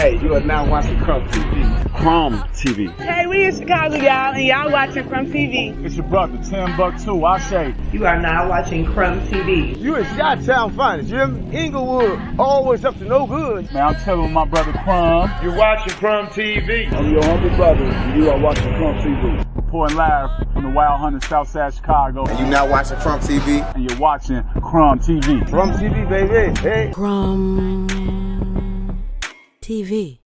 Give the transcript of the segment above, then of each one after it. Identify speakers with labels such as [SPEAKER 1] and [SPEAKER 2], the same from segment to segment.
[SPEAKER 1] Hey, you are now watching Crumb TV.
[SPEAKER 2] Crumb TV.
[SPEAKER 3] Hey, we in Chicago, y'all, and y'all watching Crumb TV.
[SPEAKER 4] It's your brother, Timbuktu, I say.
[SPEAKER 5] You are now watching Crumb TV.
[SPEAKER 6] You in Chi-Town finest, you hear me? Inglewood, always up to no good.
[SPEAKER 4] Man, I'm telling my brother Crumb.
[SPEAKER 1] You're watching Crumb TV.
[SPEAKER 2] I'm your humble brother, and you are watching Crumb TV.
[SPEAKER 4] Reporting live from the Wild Hunter, Southside Chicago.
[SPEAKER 7] And you now watching Crumb TV.
[SPEAKER 4] And you're watching Crumb TV.
[SPEAKER 6] Crumb TV, baby. Hey.
[SPEAKER 8] Crumb TV.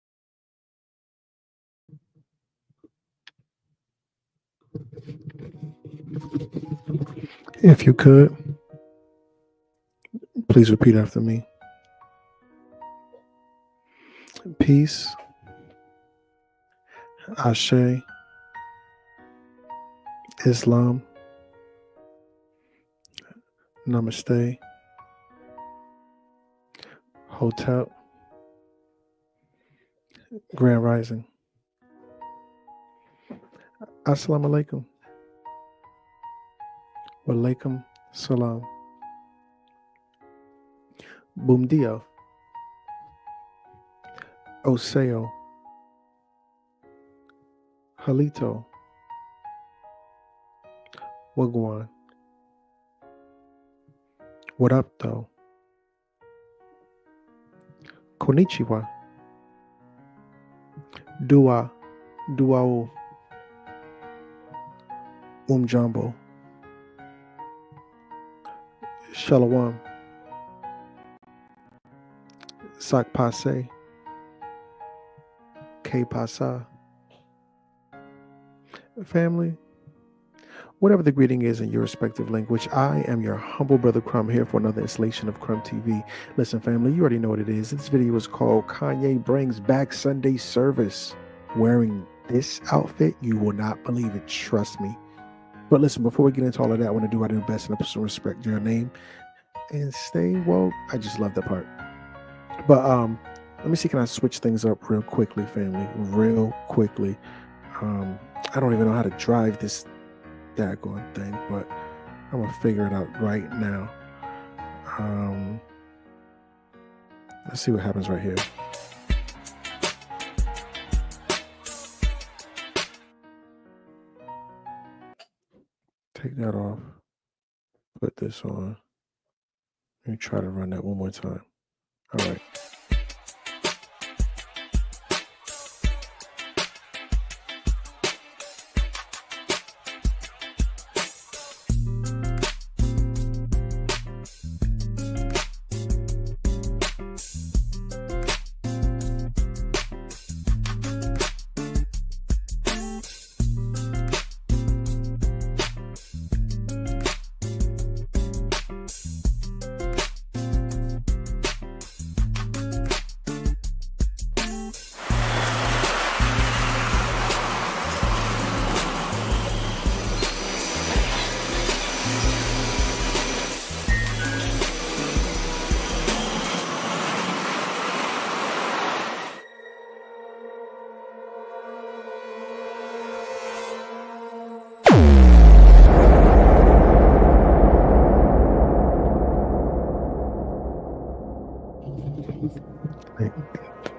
[SPEAKER 9] If you could, please repeat after me. Peace, Ashe, Islam, Namaste, Hotep, Grand Rising. Assalamu alaikum. Walaikum salam. Bom dia. Oseo. Halito. Wagwan. What up, though? Konnichiwa. Dua. Duao. Jumbo. Shalom. Sak passe. K pasa. Family, whatever the greeting is in your respective language, I am your humble brother Crumb here for another installation of Crumb TV. Listen, family, you already know what it is. This video is called Kanye Brings Back Sunday Service. Wearing this outfit, you will not believe it. Trust me. But listen, before we get into all of that, I want to do what I do best and put some respect to your name and stay woke. I just love that part. But let me see, can I switch things up real quickly, family? Real quickly. I don't even know how to drive this daggone thing, but I'm gonna figure it out right now. Let's see what happens right here. Take that off. Put this on. Let me try to run that one more time. All right.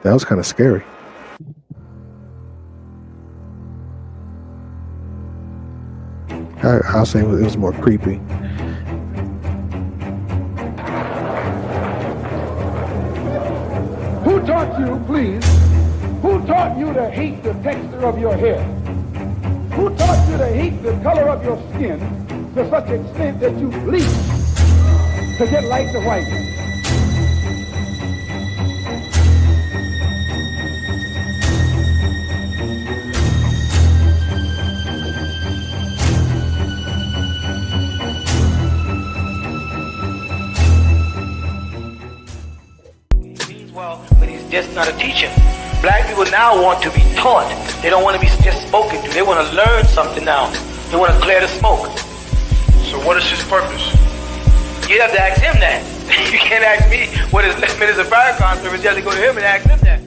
[SPEAKER 9] That was kind of scary. I'll say it was more creepy.
[SPEAKER 10] Who taught you, please? Who taught you to hate the texture of your hair? Who taught you to hate the color of your skin to such an extent that you bleed to get like the white man?
[SPEAKER 11] Just not a teacher. Black people now want to be taught. They don't want to be just spoken to. They want to learn something now. They want to clear the smoke.
[SPEAKER 1] So what is his purpose?
[SPEAKER 11] You have to ask him that. You can't ask me what his Minister of Farrakhan purpose. You have to go to him and ask him that.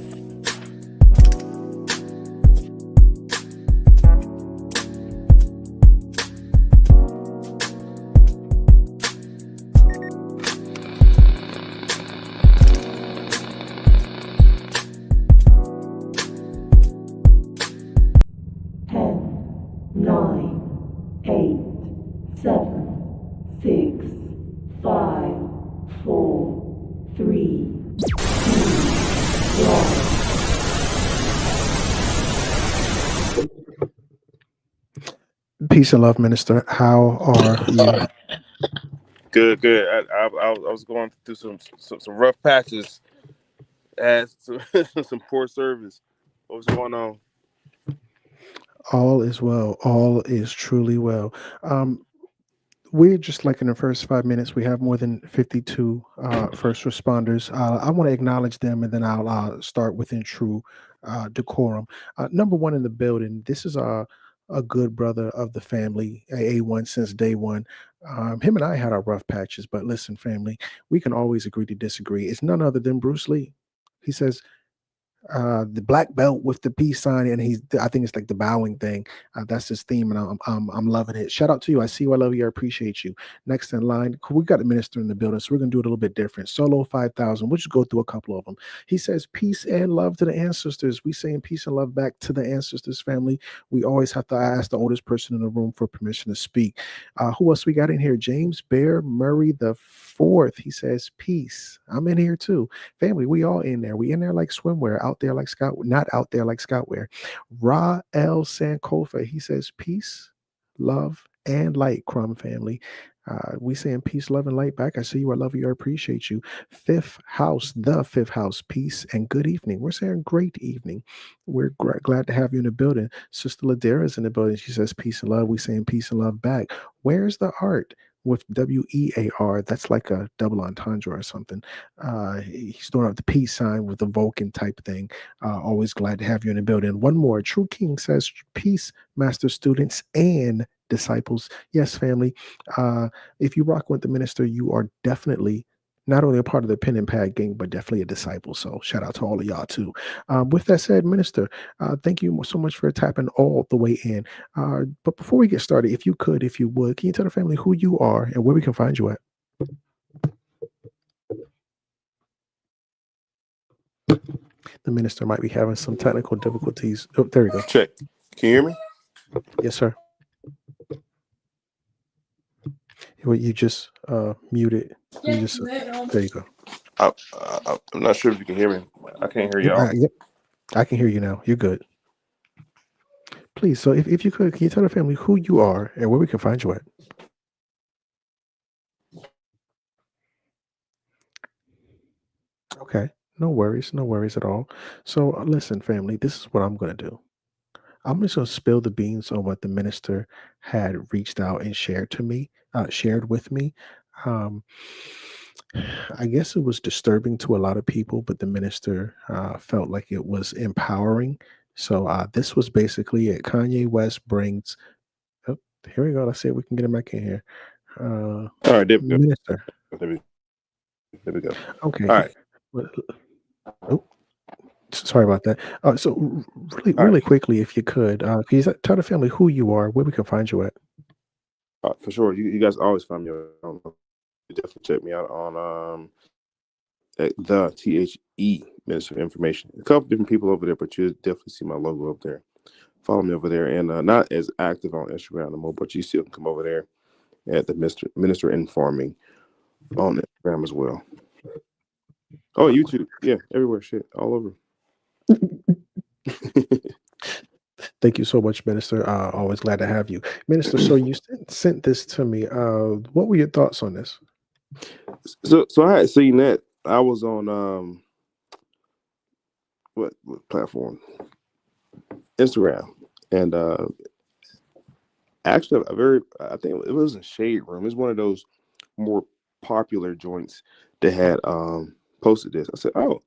[SPEAKER 9] Peace and love, Minister. How are you?
[SPEAKER 7] Good, good. I was going through some rough patches. Had some poor service. What's going on?
[SPEAKER 9] All is well. All is truly well. We're just like in the first 5 minutes, we have more than 52 first responders. I want to acknowledge them and then I'll start within true decorum. Number one in the building, this is a good brother of the family, A1 since day one. Him and I had our rough patches, but listen, family, we can always agree to disagree. It's none other than Bruce Lee. He says, the black belt with the peace sign, and I think it's like the bowing thing. That's his theme, and I'm loving it. Shout out to you. I see you. I love you. I appreciate you. Next in line, we got a minister in the building, so we're gonna do it a little bit different. Solo 5,000. We'll just go through a couple of them. He says peace and love to the ancestors. We saying peace and love back to the ancestors, family. We always have to ask the oldest person in the room for permission to speak. Who else we got in here? James Bear Murray the fourth. He says peace. I'm in here too. Family, we all in there. We in there like swimwear, out there like scout, not out there like scoutwear. Ra El Sankofa, he says peace, love, and light, Crumb family. We saying peace, love, and light back. I see you. I love you. I appreciate you. Fifth house, the fifth house, peace and good evening. We're saying great evening. We're glad to have you in the building. Sister Ladera is in the building. She says peace and love. We saying peace and love back. Where's the art? With WEAR, that's like a double entendre or something. He's throwing up the peace sign with the Vulcan type thing. Always glad to have you in the building. One more. True King says, peace, master students and disciples. Yes, family. If you rock with the minister, you are definitely not only a part of the pen and pad gang, but definitely a disciple. So shout out to all of y'all too. With that said, minister, thank you so much for tapping all the way in. But before we get started, if you would, can you tell the family who you are and where we can find you at? The minister might be having some technical difficulties. Oh, there we go.
[SPEAKER 7] Check. Can you hear me?
[SPEAKER 9] Yes, sir. You just muted. There you go.
[SPEAKER 7] I'm not sure if you can hear me. I can't hear y'all.
[SPEAKER 9] Yep, I can hear you now. You're good. Please, so if you could, can you tell the family who you are and where we can find you at? Okay, no worries at all. So listen, family, this is what I'm going to do. I'm just going to spill the beans on what the minister had reached out and shared with me. Um, I guess it was disturbing to a lot of people, but the minister felt like it was empowering. So this was basically it. Kanye West brings. Oh, here we go. Let's see if we can get him back in here.
[SPEAKER 7] All right, there we go.
[SPEAKER 9] Minister.
[SPEAKER 7] There we go.
[SPEAKER 9] Okay.
[SPEAKER 7] All right.
[SPEAKER 9] Oh, sorry about that. So really quickly, if you could, can you tell the family who you are, where we can find you at?
[SPEAKER 7] For sure. You guys always find me on. Definitely check me out on at the THE Minister of Information. A couple different people over there, but you'll definitely see my logo up there. Follow me over there, and not as active on Instagram anymore, but you still can come over there at the Minister Informing on Instagram as well. Oh, YouTube, yeah, everywhere, shit, all over.
[SPEAKER 9] Thank you so much, Minister. Always glad to have you, Minister. So you sent this to me. What were your thoughts on this?
[SPEAKER 7] So I had seen that. I was on what platform? Instagram, and actually I think it was a Shade Room. It's one of those more popular joints that had posted this. I said, oh,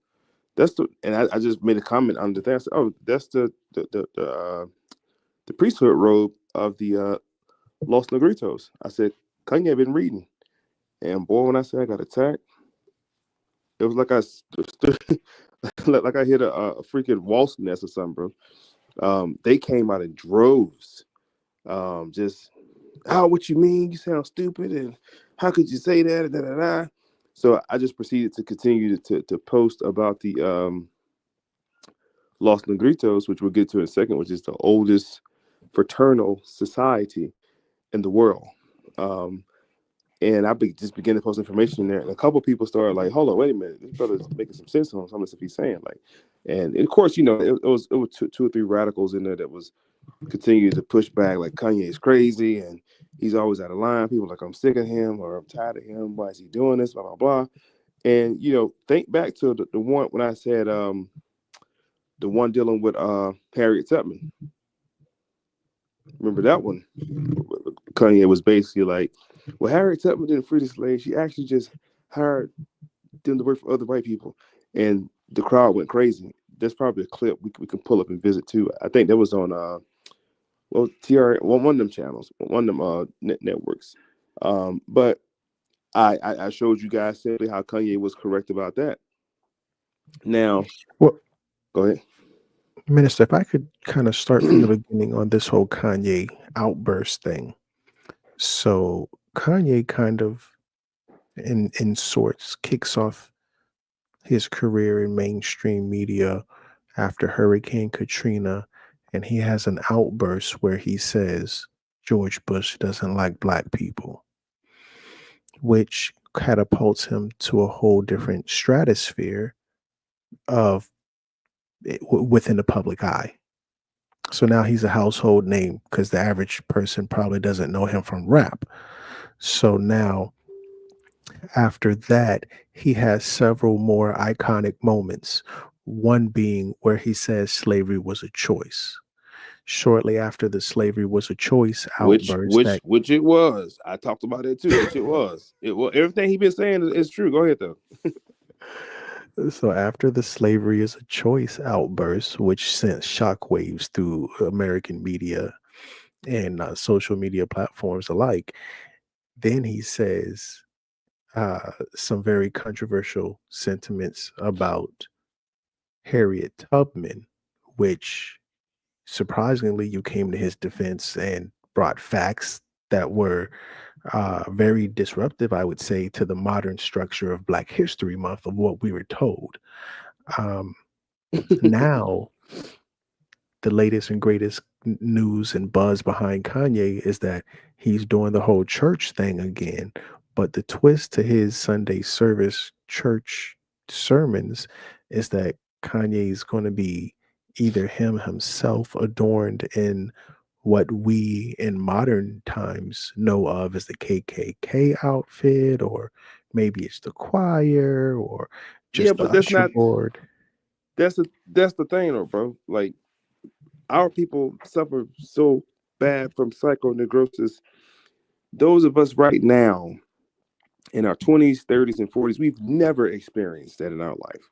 [SPEAKER 7] that's and I just made a comment under that. I said, oh, that's the priesthood robe of the Los Negritos. I said, Kanye been reading, and boy, when I said I got attacked, it was like I like I hit a freaking wasp nest or something, bro. They came out in droves. Just, oh, what you mean? You sound stupid, and how could you say that? Da, da, da. So I just proceeded to continue to post about the Los Negritos, which we'll get to in a second, which is the oldest fraternal society in the world. And just began to post information in there, and a couple people started like, "Hold on, wait a minute, this brother's making some sense on some of the stuff he's saying." Like, and of course, it was two or three radicals in there that was continuing to push back, like Kanye is crazy and he's always out of line. People are like, I'm sick of him or I'm tired of him. Why is he doing this? Blah blah blah. And think back to the one when I said the one dealing with Harriet Tubman. Remember that one? Kanye was basically like, well, Harriet Tubman didn't free the slaves. She actually just hired them to work for other white people. And the crowd went crazy. There's probably a clip we can pull up and visit too. I think that was on TR, one of them channels, one of them networks. But I showed you guys simply how Kanye was correct about that. Now,
[SPEAKER 9] Well,
[SPEAKER 7] go ahead.
[SPEAKER 9] Minister, if I could kind of start from the beginning on this whole Kanye outburst thing. So Kanye kind of in sorts kicks off his career in mainstream media after Hurricane Katrina, and he has an outburst where he says George Bush doesn't like black people, which catapults him to a whole different stratosphere of within the public eye. So now he's a household name because the average person probably doesn't know him from rap. So now, after that, he has several more iconic moments. One being where he says slavery was a choice. Shortly after the slavery was a choice outburst,
[SPEAKER 7] Which it was. I talked about it too. Which it was. Everything he been saying is true. Go ahead though.
[SPEAKER 9] so after the slavery is a choice outburst, which sent shockwaves through American media and social media platforms alike, then he says some very controversial sentiments about Harriet Tubman, which surprisingly you came to his defense and brought facts that were very disruptive, I would say, to the modern structure of Black History Month of what we were told. Now, the latest and greatest news and buzz behind Kanye is that he's doing the whole church thing again. But the twist to his Sunday service church sermons is that Kanye is going to be either himself adorned in what we in modern times know of as the KKK outfit, or maybe it's the choir, or just the
[SPEAKER 7] that's
[SPEAKER 9] usher
[SPEAKER 7] not.
[SPEAKER 9] board.
[SPEAKER 7] That's the thing, though, bro. Like our people suffer so bad from psychoneurosis. Those of us right now in our 20s, 30s, and 40s, we've never experienced that in our life.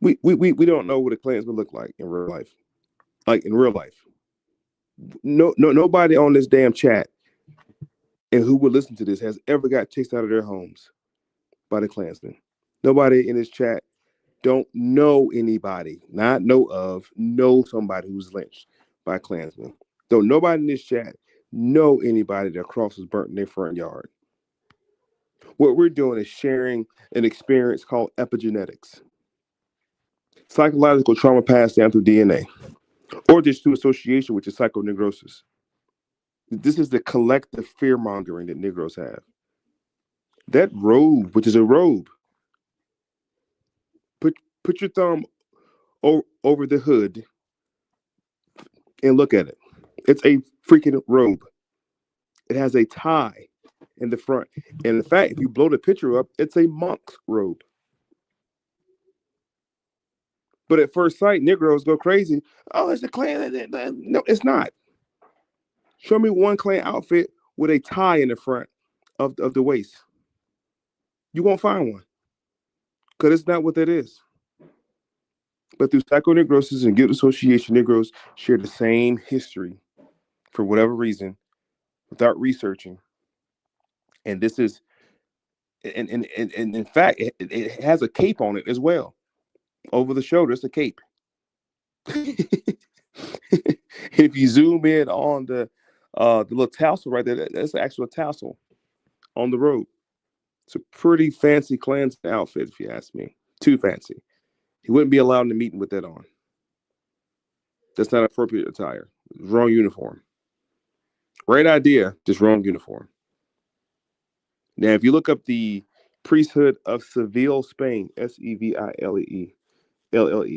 [SPEAKER 7] We don't know what a Klansman look like in real life. Like in real life. Nobody on this damn chat and who would listen to this has ever got chased out of their homes by the Klansmen. Nobody in this chat don't know anybody, not know of, know somebody who's lynched by Klansmen. Don't nobody in this chat know anybody that cross was burnt in their front yard. What we're doing is sharing an experience called epigenetics. Psychological trauma passed down through DNA, or just through association with your psychoneurosis. This is the collective fear mongering that Negroes have. That robe, which is a robe, put your thumb over the hood and look at it. It's a freaking robe. It has a tie in the front. And in fact, if you blow the picture up, it's a monk's robe. But at first sight, Negroes go crazy. Oh, it's a Klan. No, it's not. Show me one Klan outfit with a tie in the front of the waist. You won't find one. Because it's not what that is. But through psychoneurosis and guilt association, Negroes share the same history for whatever reason without researching. And this is, and in fact, it has a cape on it as well. Over the shoulder, it's a cape. If you zoom in on the little tassel right there, that's an actual tassel on the robe. It's a pretty fancy Klansman outfit, if you ask me. Too fancy. He wouldn't be allowed in the meeting with that on. That's not appropriate attire. Wrong uniform. Right idea, just wrong uniform. Now, if you look up the priesthood of Seville, Spain, Seville,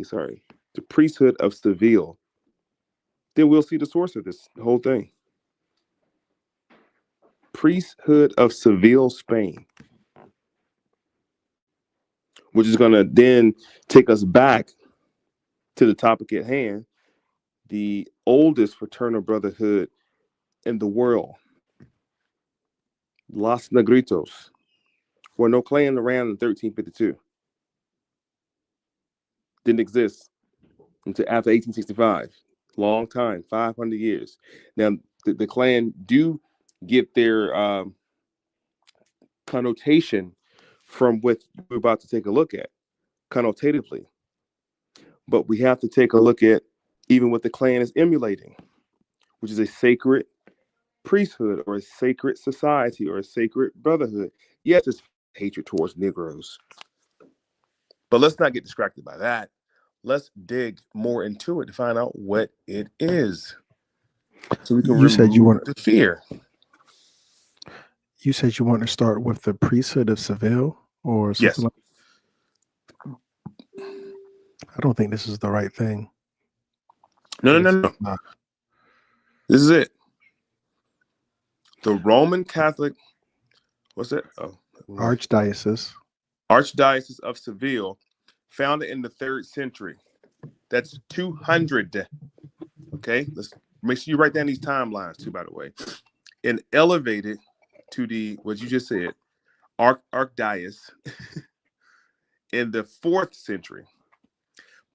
[SPEAKER 7] sorry, the priesthood of Seville, then we'll see the source of this whole thing. Priesthood of Seville, Spain, which is going to then take us back to the topic at hand, the oldest fraternal brotherhood in the world, Los Negritos, were no clan around in 1352. Didn't exist until after 1865. Long time, 500 years. Now, the clan do get their connotation from what we're about to take a look at, connotatively. But we have to take a look at even what the clan is emulating, which is a sacred priesthood or a sacred society or a sacred brotherhood. Yes, it's hatred towards Negroes. But let's not get distracted by that. Let's dig more into it to find out what it is, so we can remove the fear.
[SPEAKER 9] You said you want to start with the priesthood of Seville or something like that? I don't think this is the right thing.
[SPEAKER 7] No. This is it. The Roman Catholic, what's that? Oh,
[SPEAKER 9] Archdiocese
[SPEAKER 7] of Seville, founded in the 3rd century. That's 200. Okay, let's make sure you write down these timelines too, by the way. And elevated to the, what you just said, archdiocese in the 4th century,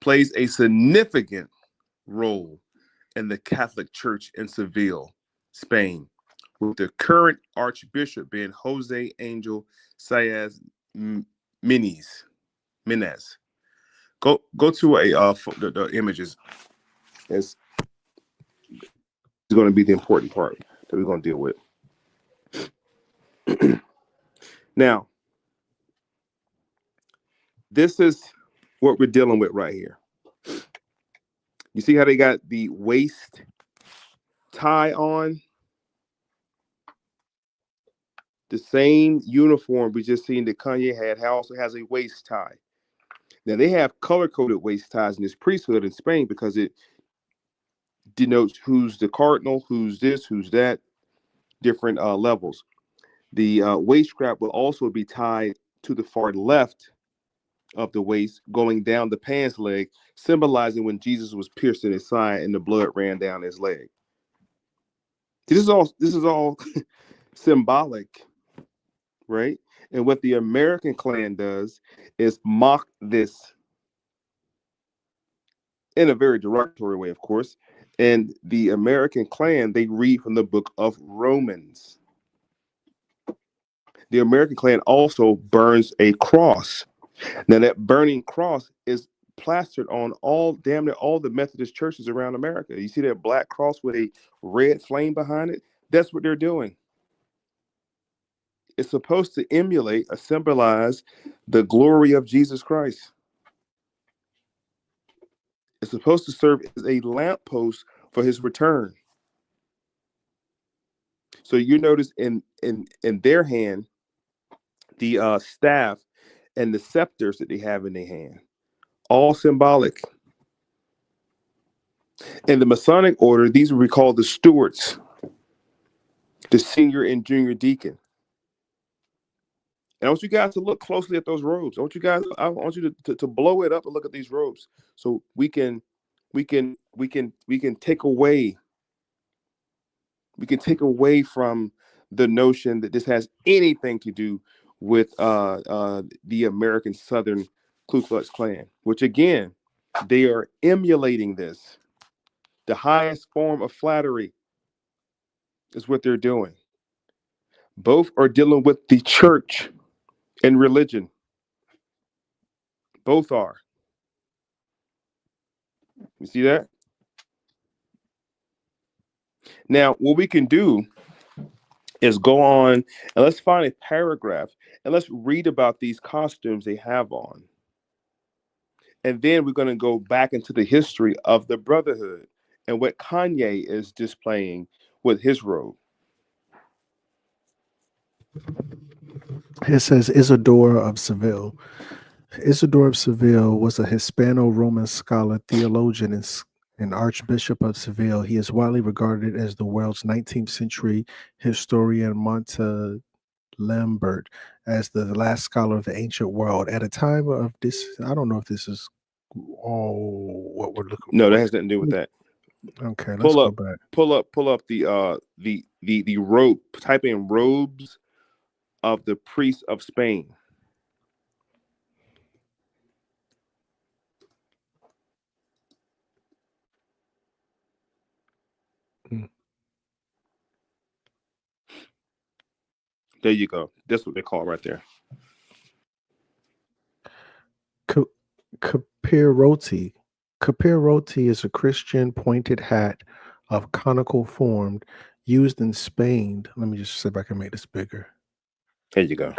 [SPEAKER 7] plays a significant role in the Catholic Church in Seville, Spain, with the current archbishop being Jose Angel Saez Menes. Go to the images. It's going to be the important part that we're going to deal with. Now, this is what we're dealing with right here. You see how they got the waist tie on? The same uniform we just seen that Kanye had also has a waist tie. Now, they have color-coded waist ties in this priesthood in Spain because it denotes who's the cardinal, who's this, who's that, different levels. The waist strap will also be tied to the far left of the waist, going down the pants leg, symbolizing when Jesus was pierced in his side and the blood ran down his leg. This is all symbolic, right? And what the American clan does is mock this in a very derogatory way, of course. And the American clan, they read from the book of Romans. The American clan also burns a cross. Now, that burning cross is plastered on damn near all the Methodist churches around America. You see that black cross with a red flame behind it? That's what they're doing. It's supposed to emulate or symbolize the glory of Jesus Christ. It's supposed to serve as a lamppost for his return. So you notice in their hand, the staff and the scepters that they have in their hand, all symbolic. In the Masonic order, these would be called the stewards, the senior and junior deacon. And I want you guys to look closely at those robes. I want you to blow it up and look at these robes, so we can take away. We can take away from the notion that this has anything to do with the American Southern Ku Klux Klan, which again, they are emulating this. The highest form of flattery is what they're doing. Both are dealing with the church and religion. Both are. You see that? Now, what we can do is go on and let's find a paragraph and let's read about these costumes they have on. And then we're going to go back into the history of the brotherhood and what Kanye is displaying with his robe.
[SPEAKER 9] It says Isidore of Seville. Isidore of Seville was a Hispano-Roman scholar, theologian, and Archbishop of Seville. He is widely regarded as the world's 19th century historian Lambert as the last scholar of the ancient world. At a time of this, I don't know if this is all what we're looking
[SPEAKER 7] No,
[SPEAKER 9] for.
[SPEAKER 7] that has nothing to do with that.
[SPEAKER 9] Okay, let's go back.
[SPEAKER 7] Pull up the robe. Type in robes of the priests of Spain. There you go. That's what they call it right there.
[SPEAKER 9] Capirote. Capirote is a Christian pointed hat of conical form used in Spain. Let me just see if I can make this bigger.
[SPEAKER 7] There you go.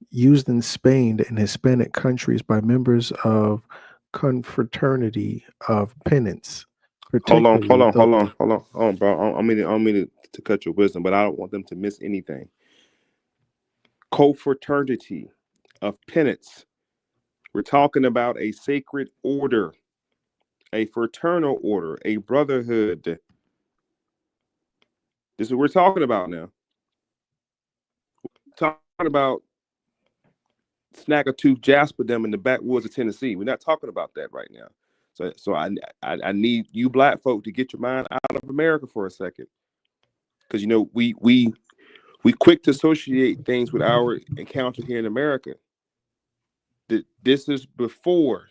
[SPEAKER 9] Used in Spain and Hispanic countries by members of confraternity of penance.
[SPEAKER 7] Hold on, bro. I mean to cut your wisdom, but I don't want them to miss anything. Confraternity of penance. We're talking about a sacred order, a fraternal order, a brotherhood. This is what we're talking about now. We're talking about Snaggletooth Jasper them in the backwoods of Tennessee. We're not talking about that right now. So I need you black folk to get your mind out of America for a second, because you know we quick to associate things with our encounter here in America. This is before.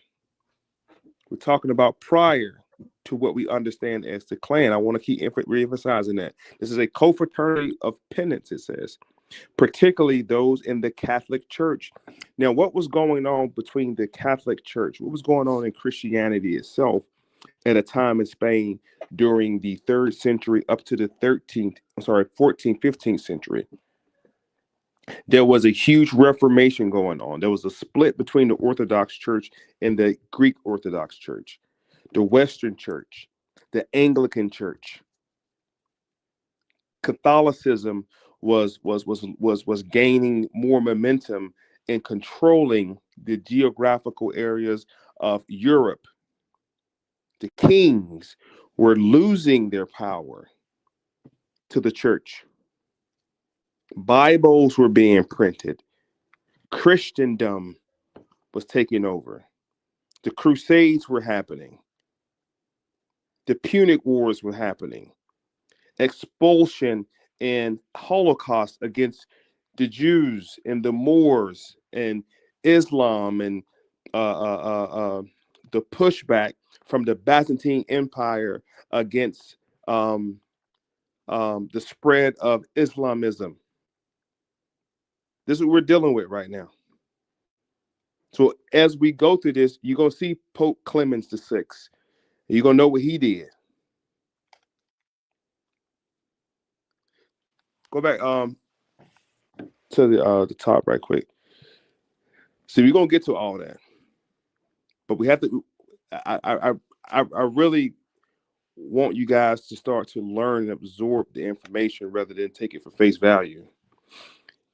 [SPEAKER 7] We're talking about prior to what we understand as the Klan. I want to keep re-emphasizing that. This is a confraternity of penance, it says, particularly those in the Catholic Church. Now, what was going on between the Catholic Church? What was going on in Christianity itself at a time in Spain during the 3rd century up to the 14th, 15th century? There was a huge reformation going on. There was a split between the Orthodox Church and the Greek Orthodox Church, the Western Church, the Anglican Church. Catholicism was gaining more momentum and controlling the geographical areas of Europe. The kings were losing their power to the church. Bibles were being printed. Christendom was taking over. The Crusades were happening. The Punic Wars were happening. Expulsion and Holocaust against the Jews and the Moors and Islam and the pushback from the Byzantine Empire against the spread of Islamism. This is what we're dealing with right now. So as we go through this, you're going to see Pope Clemens VI. You're going to know what he did. Go back to the top right quick. So we're going to get to all that. But we have to, I really want you guys to start to learn and absorb the information rather than take it for face value.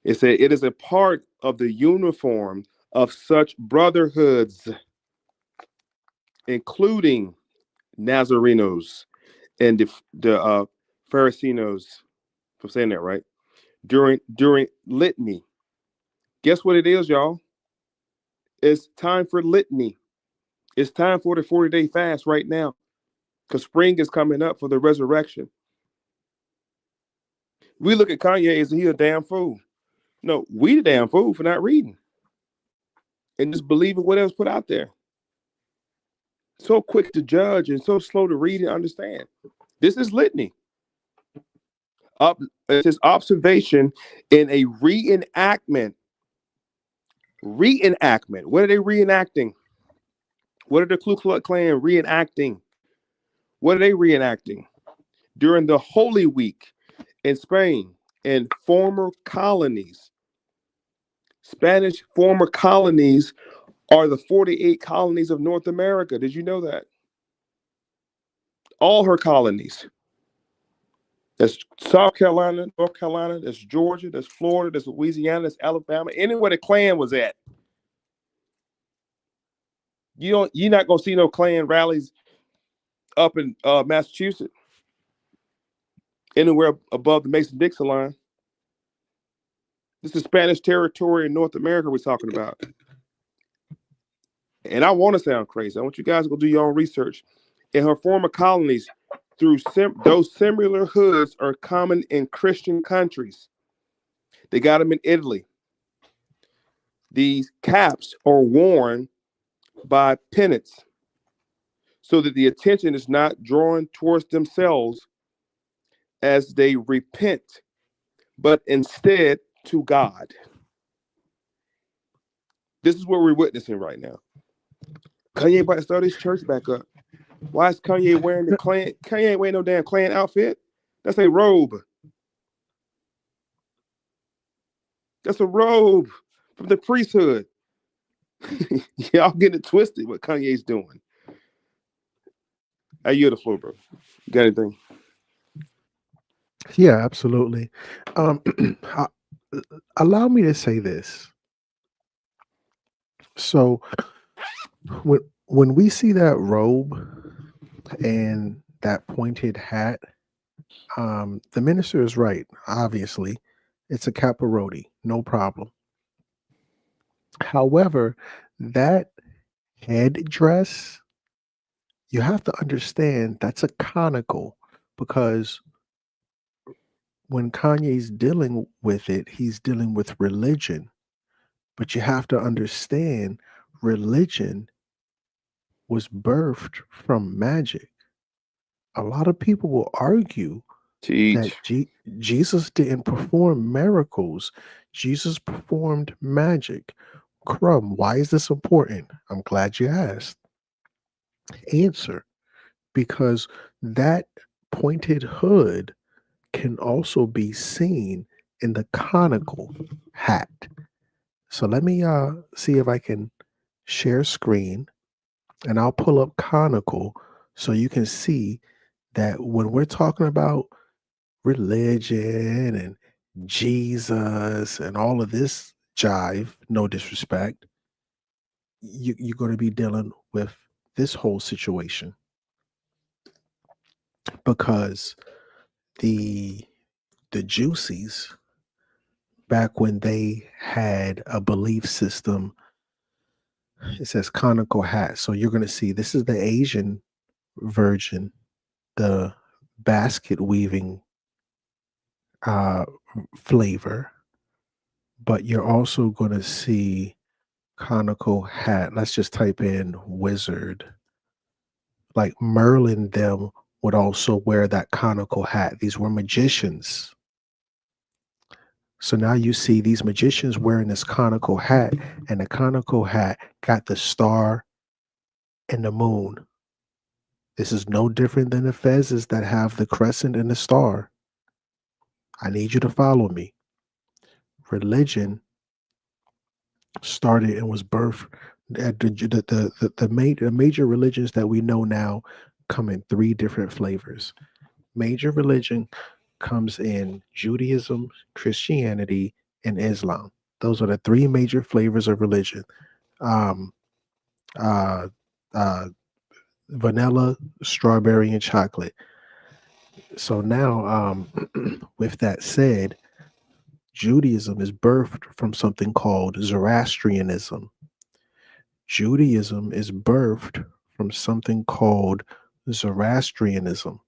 [SPEAKER 7] It said it is a part of the uniform of such brotherhoods, including Nazarenos and the Pharisees, if I'm saying that right, during litany. Guess what it is, y'all? It's time for litany. It's time for the 40-day fast right now, because spring is coming up for the resurrection. We look at Kanye as he a damn fool. No, we the damn fool for not reading and just believing whatever's put out there. So quick to judge and so slow to read and understand. This is litany. It says observation in a reenactment. Reenactment. What are they reenacting? What are the Ku Klux Klan reenacting? What are they reenacting? During the Holy Week in Spain and former colonies. Spanish former colonies are the 48 colonies of North America. Did you know that? All her colonies. That's South Carolina, North Carolina, that's Georgia, that's Florida, that's Louisiana, that's Alabama, anywhere the Klan was at. You're not gonna see no Klan rallies up in Massachusetts, anywhere above the Mason-Dixon line. This is Spanish territory in North America we're talking about. And I want to sound crazy. I want you guys to go do your own research. In her former colonies, those similar hoods are common in Christian countries. They got them in Italy. These caps are worn by penitents so that the attention is not drawn towards themselves as they repent, but instead to God. This is what we're witnessing right now. Kanye about to start his church back up. Why is Kanye wearing the Klan? Kanye ain't wearing no damn Klan outfit. That's a robe. That's a robe from the priesthood. Y'all getting it twisted what Kanye's doing. I yield the floor, bro. You got anything?
[SPEAKER 9] Yeah, absolutely. Allow me to say this. So when we see that robe and that pointed hat, the minister is right. Obviously, it's a caparoti, no problem. However, that headdress, you have to understand that's a conical, because when Kanye's dealing with it, he's dealing with religion. But you have to understand religion was birthed from magic. A lot of people will argue that Jesus didn't perform miracles. Jesus performed magic. Crumb, why is this important? I'm glad you asked. Answer: because that pointed hood can also be seen in the conical hat. So let me see if I can share screen, and I'll pull up conical so you can see that when we're talking about religion and Jesus and all of this jive, no disrespect, you're going to be dealing with this whole situation, because the juicies, back when they had a belief system, it says conical hat. So you're going to see this is the Asian version, the basket weaving flavor, but you're also going to see conical hat. Let's just type in wizard. Like Merlin, them would also wear that conical hat. These were magicians. So now you see these magicians wearing this conical hat, and the conical hat got the star and the moon. This is no different than the fezzes that have the crescent and the star. I need you to follow me. Religion started and was birthed at the major religions that we know now come in three different flavors. Major religion comes in Judaism, Christianity, and Islam. Those are the three major flavors of religion. Vanilla, strawberry, and chocolate. So now, with that said, Judaism is birthed from something called Zoroastrianism. Judaism is birthed from something called Zoroastrianism.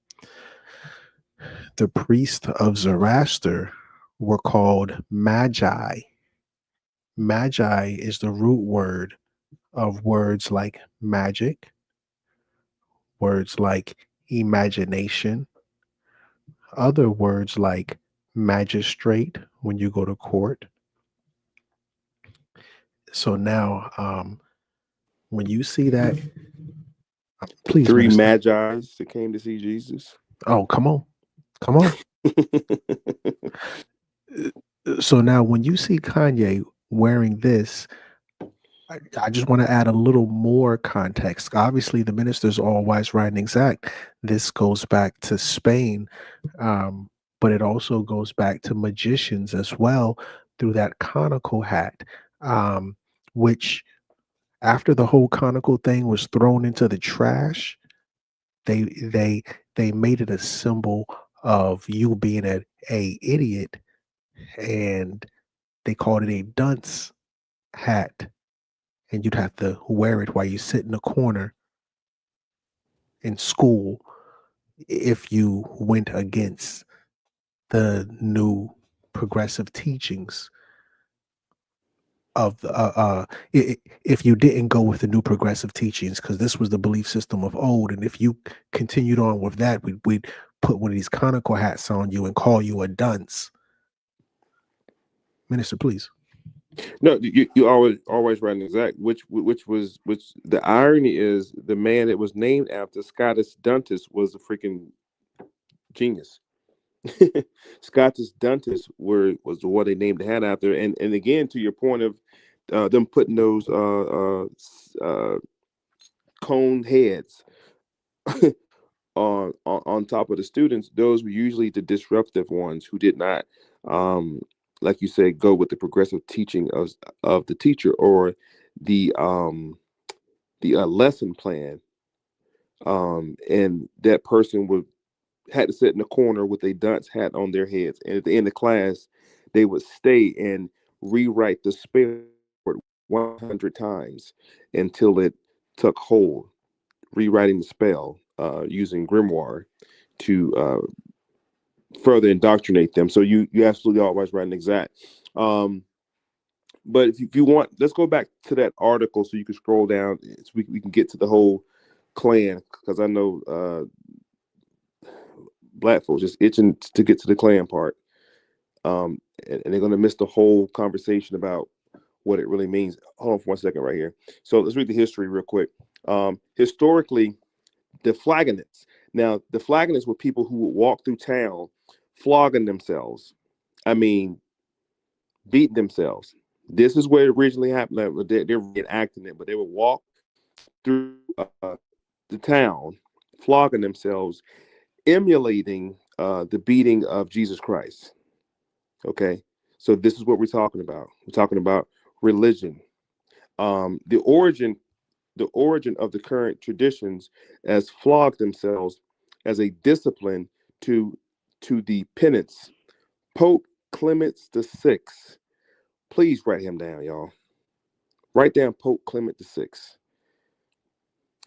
[SPEAKER 9] The priests of Zoroaster were called magi. Magi is the root word of words like magic, words like imagination, other words like magistrate when you go to court. So now, when you see that, please,
[SPEAKER 7] three
[SPEAKER 9] minister.
[SPEAKER 7] magi's that came to see Jesus.
[SPEAKER 9] Oh, come on. So now when you see Kanye wearing this, I just want to add a little more context. Obviously, the minister's all wise, right, and exact. This goes back to Spain. but it also goes back to magicians as well through that conical hat, which after the whole conical thing was thrown into the trash, they they they made it a symbol of you being a idiot, and they called it a dunce hat, and you'd have to wear it while you sit in the corner in school if you went against the new progressive teachings of the if you didn't go with the new progressive teachings, because this was the belief system of old, and if you continued on with that, we'd put one of these conical hats on you and call you a dunce. Minister, please.
[SPEAKER 7] No, you always right and exact. Which the irony is, the man that was named after Scottus Duntus was a freaking genius. Scottus Duntus was the one they named the hat after, and again, to your point of them putting those cone heads on top of the students, those were usually the disruptive ones who did not, like you said, go with the progressive teaching of the teacher, or the lesson plan, and that person had to sit in the corner with a dunce hat on their heads, and at the end of class they would stay and rewrite the spell 100 times until it took hold, rewriting the spell using grimoire to further indoctrinate them. So you absolutely always right and exact. But if you want, let's go back to that article so you can scroll down so we can get to the whole Klan, because I know black folks just itching to get to the Klan part, and they're going to miss the whole conversation about what it really means. Hold on for 1 second right here. So let's read the history real quick. Historically, the Flagonets. Now, the Flagonets were people who would walk through town flogging themselves. I mean, beating themselves. This is where it originally happened. They're reenacting it, but they would walk through the town flogging themselves, emulating the beating of Jesus Christ. Okay, so this is what we're talking about. We're talking about religion. The origin of the current traditions as flog themselves as a discipline to the penance. Pope Clement VI. Please write him down, y'all. Write down Pope Clement VI.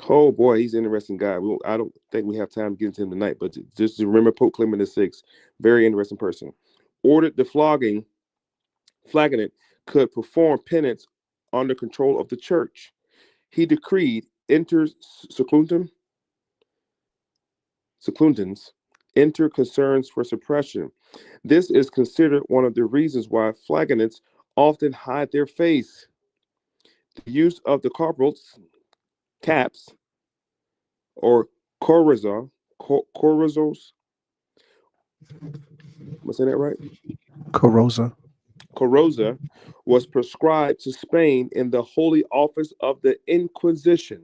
[SPEAKER 7] Oh boy, he's an interesting guy. I don't think we have time to get into him tonight, but just remember Pope Clement VI, very interesting person. Ordered the flagonate could perform penance under control of the church. He decreed inter concerns for suppression. This is considered one of the reasons why flagonates often hide their face. The use of the corporal's caps, or corazos, am I saying that right? Coroza was prescribed to Spain in the Holy Office of the Inquisition.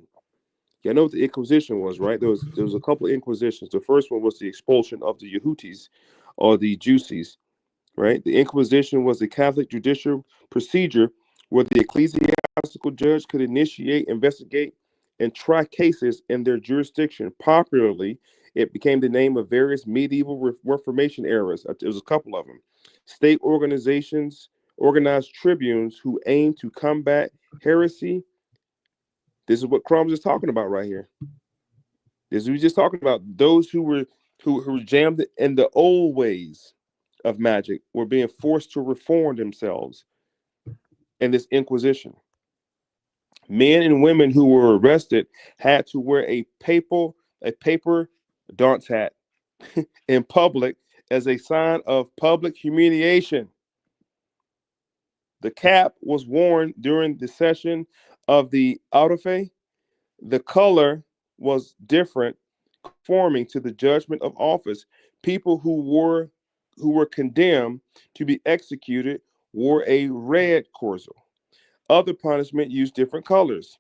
[SPEAKER 7] You know what the Inquisition was, right? There was a couple of Inquisitions. The first one was the expulsion of the Yehutis, or the Juicies, right? The Inquisition was a Catholic judicial procedure where the ecclesiastical judge could initiate, investigate, and try cases in their jurisdiction. Popularly, it became the name of various medieval Reformation eras. There was a couple of them. State organizations organized tribunes who aimed to combat heresy. This is what Crumbs is talking about right here. This is just talking about those who were jammed in the old ways of magic were being forced to reform themselves in this Inquisition. Men and women who were arrested had to wear a paper dunce hat in public as a sign of public humiliation. The cap was worn during the session of the autofe. The color was different, conforming to the judgment of office. People who were condemned to be executed wore a red corzo. Other punishment used different colors.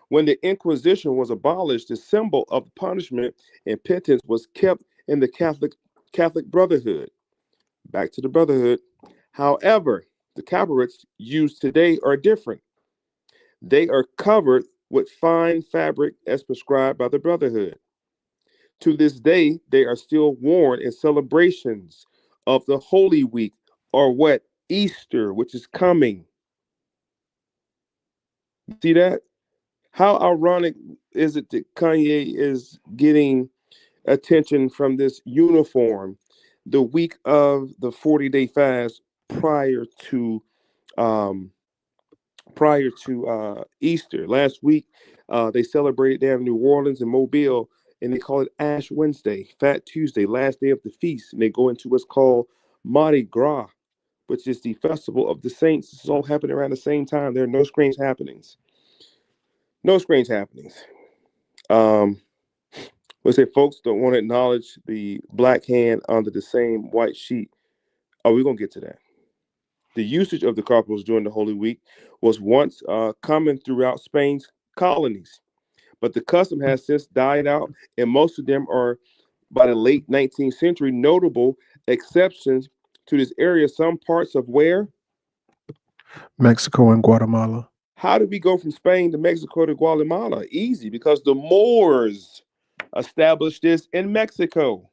[SPEAKER 7] When the Inquisition was abolished, the symbol of punishment and penance was kept in the Catholic Brotherhood. back to the brotherhood. However, the cabarets used today are different. They are covered with fine fabric as prescribed by the brotherhood. To this day, they are still worn in celebrations of the Holy Week or what? Easter, which is coming. See that? How ironic is it that Kanye is getting attention from this uniform the week of the 40-day fast prior to um, Easter. Last week, they celebrated down in New Orleans and Mobile, and they call it Ash Wednesday, Fat Tuesday, last day of the feast, and they go into what's called Mardi Gras, which is the festival of the saints. This is all happening around the same time. There are no strange happenings. No strange happenings. Um, we say folks don't want to acknowledge the black hand under the same white sheet. Oh, we're gonna get to that. The usage of the carpals during the Holy Week was once common throughout Spain's colonies, but the custom has since died out, and most of them are by the late 19th century. Notable exceptions to this area, some parts of where?
[SPEAKER 9] Mexico and Guatemala.
[SPEAKER 7] How did we go from Spain to Mexico to Guatemala? Easy, because the Moors established this in Mexico.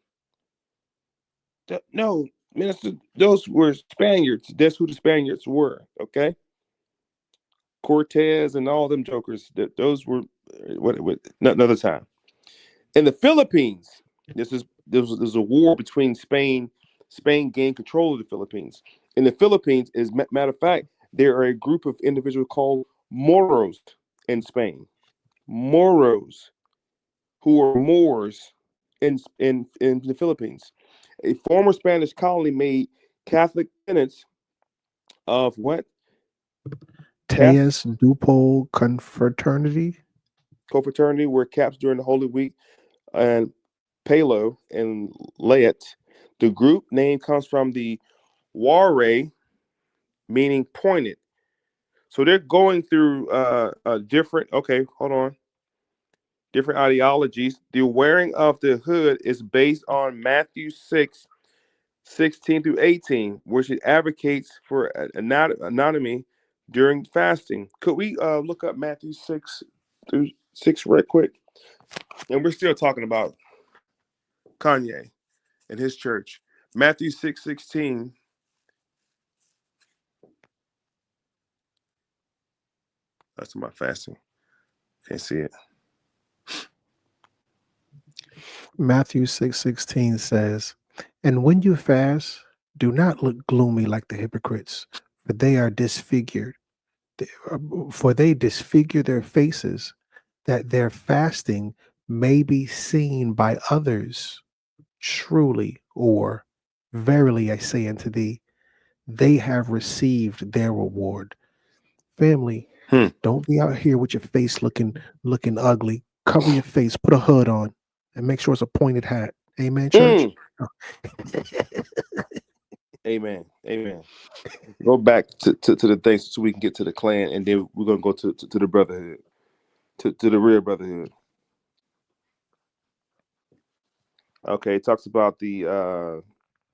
[SPEAKER 7] No, minister, those were Spaniards. That's who the Spaniards were. Okay, Cortez and all them jokers. Those were what another time. In the Philippines, there was a war between Spain. Spain gained control of the Philippines. In the Philippines, as matter of fact, there are a group of individuals called Moros in Spain. Moros, who are Moors in the Philippines. A former Spanish colony made Catholic tenets of what?
[SPEAKER 9] Teas Dupo Confraternity.
[SPEAKER 7] Confraternity were caps during the Holy Week and Palo and Layet. The group name comes from the Ware, meaning pointed. So they're going through different, okay, hold on, different ideologies. The wearing of the hood is based on Matthew 6:16 through 18, which it advocates for anatomy during fasting. Could we look up Matthew 6 through 6 right quick? And we're still talking about Kanye and his church. Matthew 6:16. That's my fasting. Can't see it.
[SPEAKER 9] Matthew 6:16 says, "And when you fast, do not look gloomy like the hypocrites, for they are disfigured. For they disfigure their faces, that their fasting may be seen by others. Truly, or verily I say unto thee, they have received their reward." Family, don't be out here with your face looking ugly. Cover your face, put a hood on, and make sure it's a pointed hat. Amen, church.
[SPEAKER 7] Amen. Amen. Go back to the things so we can get to the clan, and then we're gonna go to the brotherhood, to the real brotherhood. Okay, it talks about the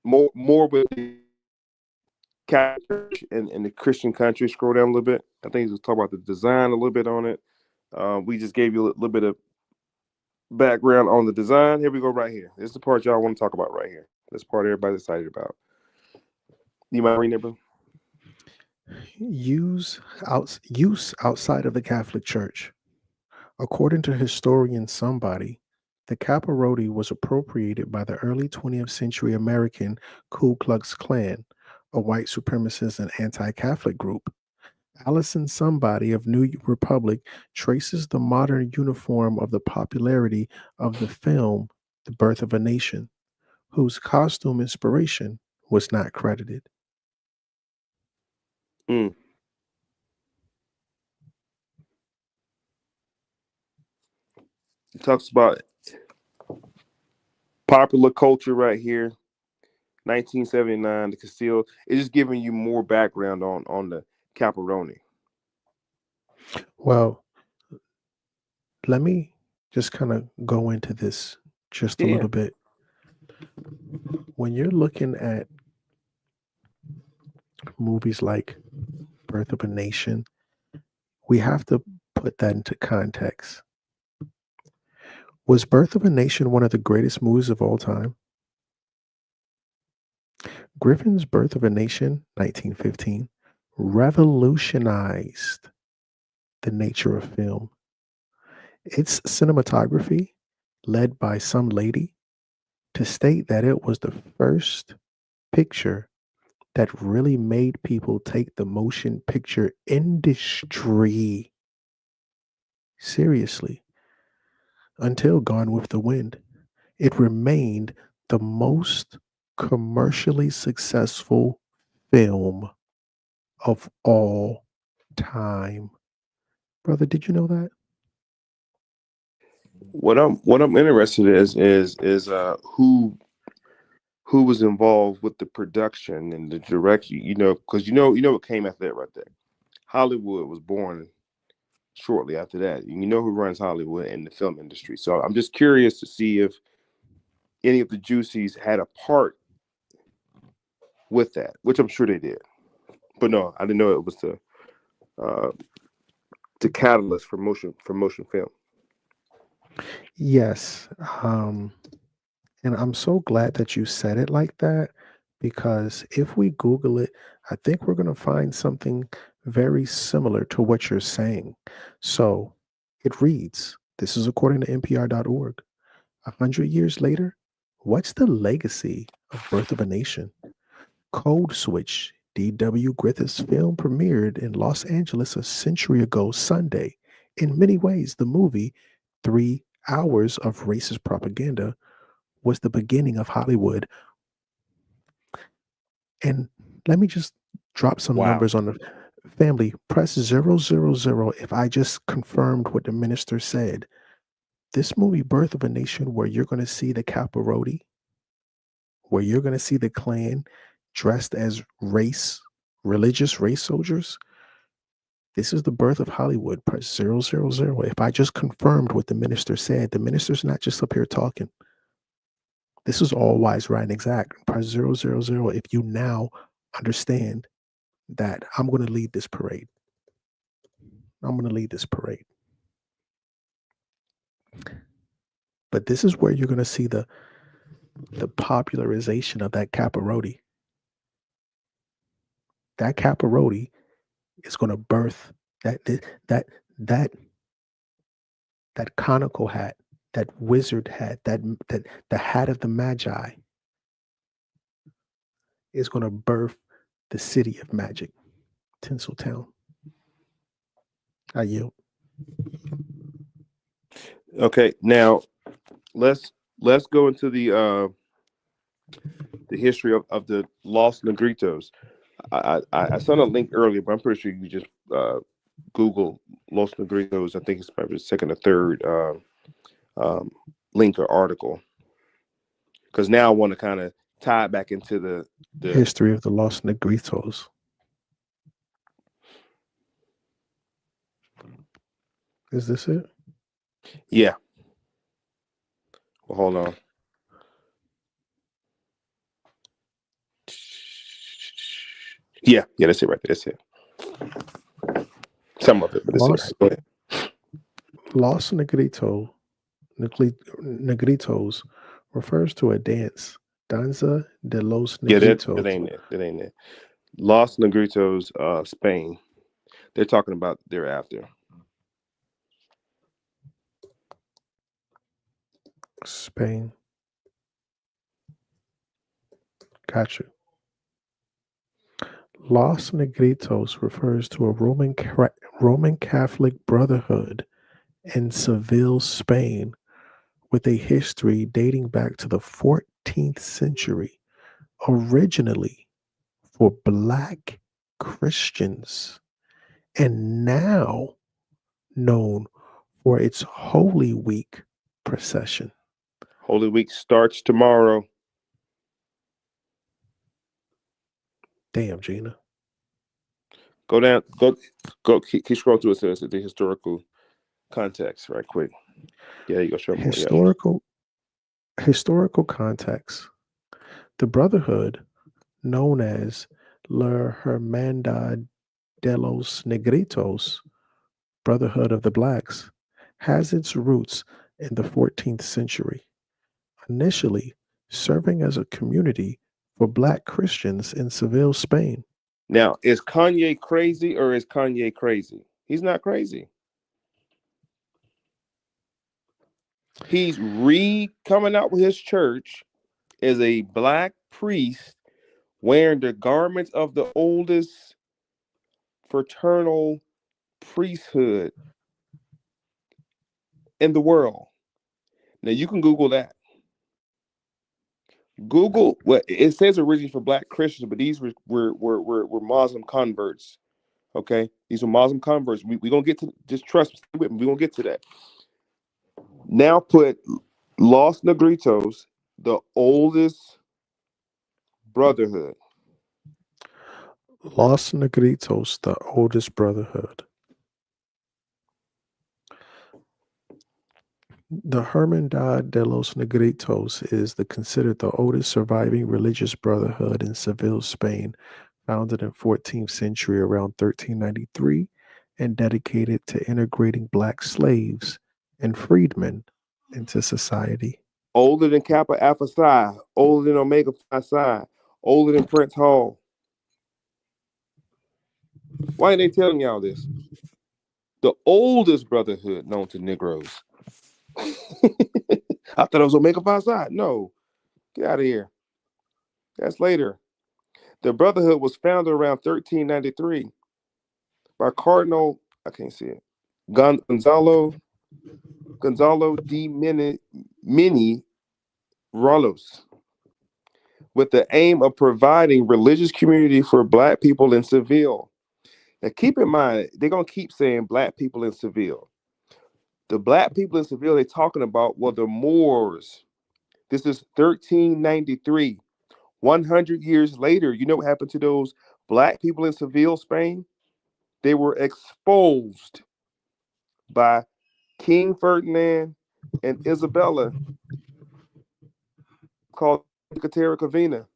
[SPEAKER 7] more with the Catholic Church and the Christian country. Scroll down a little bit. I think he's talking about the design a little bit on it. We just gave you a little bit of background on the design. Here we go, right here. This is the part y'all want to talk about right here. This part everybody's excited about. You mind reading it, bro?
[SPEAKER 9] Use outside of the Catholic Church. According to historian Somebody, the caparoti was appropriated by the early 20th century American Ku Klux Klan, a white supremacist and anti-Catholic group. Allison Somebody of New Republic traces the modern uniform of the popularity of the film The Birth of a Nation, whose costume inspiration was not credited.
[SPEAKER 7] It talks about popular culture right here. 1979, the Castile. It's just giving you more background on the Caparoni.
[SPEAKER 9] Well, let me just kind of go into this just a little bit. When you're looking at movies like Birth of a Nation, we have to put that into context. Was Birth of a Nation one of the greatest movies of all time? Griffin's Birth of a Nation, 1915, revolutionized the nature of film. Its cinematography, led by some lady, to state that it was the first picture that really made people take the motion picture industry seriously. Until Gone with the Wind, it remained the most commercially successful film of all time. Brother, did you know that?
[SPEAKER 7] What I'm interested in is who was involved with the production and the direction, because you know what came after that right there. Hollywood was born shortly after that. You know who runs Hollywood and the film industry. So I'm just curious to see if any of the Juicies had a part with that, which I'm sure they did. But no, I didn't know it was the catalyst for motion film.
[SPEAKER 9] Yes. And I'm so glad that you said it like that, because if we Google it, I think we're going to find something very similar to what you're saying. So it reads, this is according to NPR.org. 100 years later, what's the legacy of Birth of a Nation? Code Switch, D.W. Griffith's film premiered in Los Angeles a century ago Sunday. In many ways, the movie, 3 hours of racist propaganda, was the beginning of Hollywood. And let me just drop some
[SPEAKER 7] Wow.
[SPEAKER 9] numbers on the family. Press 000 if I just confirmed what the minister said. This movie, Birth of a Nation, where you're going to see the caparoti, where you're going to see the Klan dressed as religious race soldiers. This is the birth of Hollywood. Press 000. If I just confirmed what the minister said, the minister's not just up here talking. This is all wise, right, and exact. Press 000 if you now understand that I'm going to lead this parade. I'm going to lead this parade. But this is where you're going to see the popularization of that caparoti. That caparoti is going to birth that conical hat, that wizard hat, that the hat of the Magi is going to birth the city of magic, Tinseltown. I yield.
[SPEAKER 7] Okay, now let's go into the history of the Los Negritos. I saw a link earlier, but I'm pretty sure you just Google Los Negritos. I think it's probably the second or third link or article. Because now I want to kind of tie it back into the
[SPEAKER 9] history of the Los Negritos. Is this it?
[SPEAKER 7] Yeah. Well, hold on. Yeah, that's it right there. That's it. Some of it, but it's it.
[SPEAKER 9] Los Negritos refers to a dance, Danza de los Negritos.
[SPEAKER 7] Yeah, that ain't it. Los Negritos, Spain. They're talking about thereafter.
[SPEAKER 9] Spain. Gotcha. Los Negritos refers to a Roman Catholic brotherhood in Seville, Spain, with a history dating back to the 14th century, originally for Black Christians, and now known for its Holy Week procession.
[SPEAKER 7] Holy Week starts tomorrow.
[SPEAKER 9] Damn, Gina.
[SPEAKER 7] Go down. Go. Keep scrolling through. It says the historical context, right quick. Yeah, you go show more.
[SPEAKER 9] Historical context. The brotherhood, known as La Hermandad de los Negritos, Brotherhood of the Blacks, has its roots in the 14th century, initially serving as a community for Black Christians in Seville, Spain.
[SPEAKER 7] Now, is Kanye crazy or is Kanye crazy? He's not crazy. He's coming out with his church as a Black priest wearing the garments of the oldest fraternal priesthood in the world. Now, you can Google that. Google, well, it says originally for Black Christians, but these were Muslim converts. Okay, these were Muslim converts. We're gonna get to, just trust me with me. We're gonna get to that. Now put Los Negritos, the oldest brotherhood.
[SPEAKER 9] Los Negritos, the oldest brotherhood. The Hermandad de los Negritos is considered the oldest surviving religious brotherhood in Seville, Spain, founded in 14th century around 1393 and dedicated to integrating Black slaves and freedmen into society.
[SPEAKER 7] Older than Kappa Alpha Psi, older than Omega Phi Psi, older than Prince Hall. Why are they telling y'all this? The oldest brotherhood known to Negroes. I thought it was Omega Phi Psi. No, get out of here. That's later. The brotherhood was founded around 1393 by Cardinal, I can't see it, Gonzalo di Mini Rolos, with the aim of providing religious community for Black people in Seville. Now, keep in mind, they're going to keep saying Black people in Seville. The Black people in Seville they're talking about were the Moors. This is 1393. 100 years later, you know what happened to those Black people in Seville, Spain? They were exposed by King Ferdinand and Isabella, called Caterina.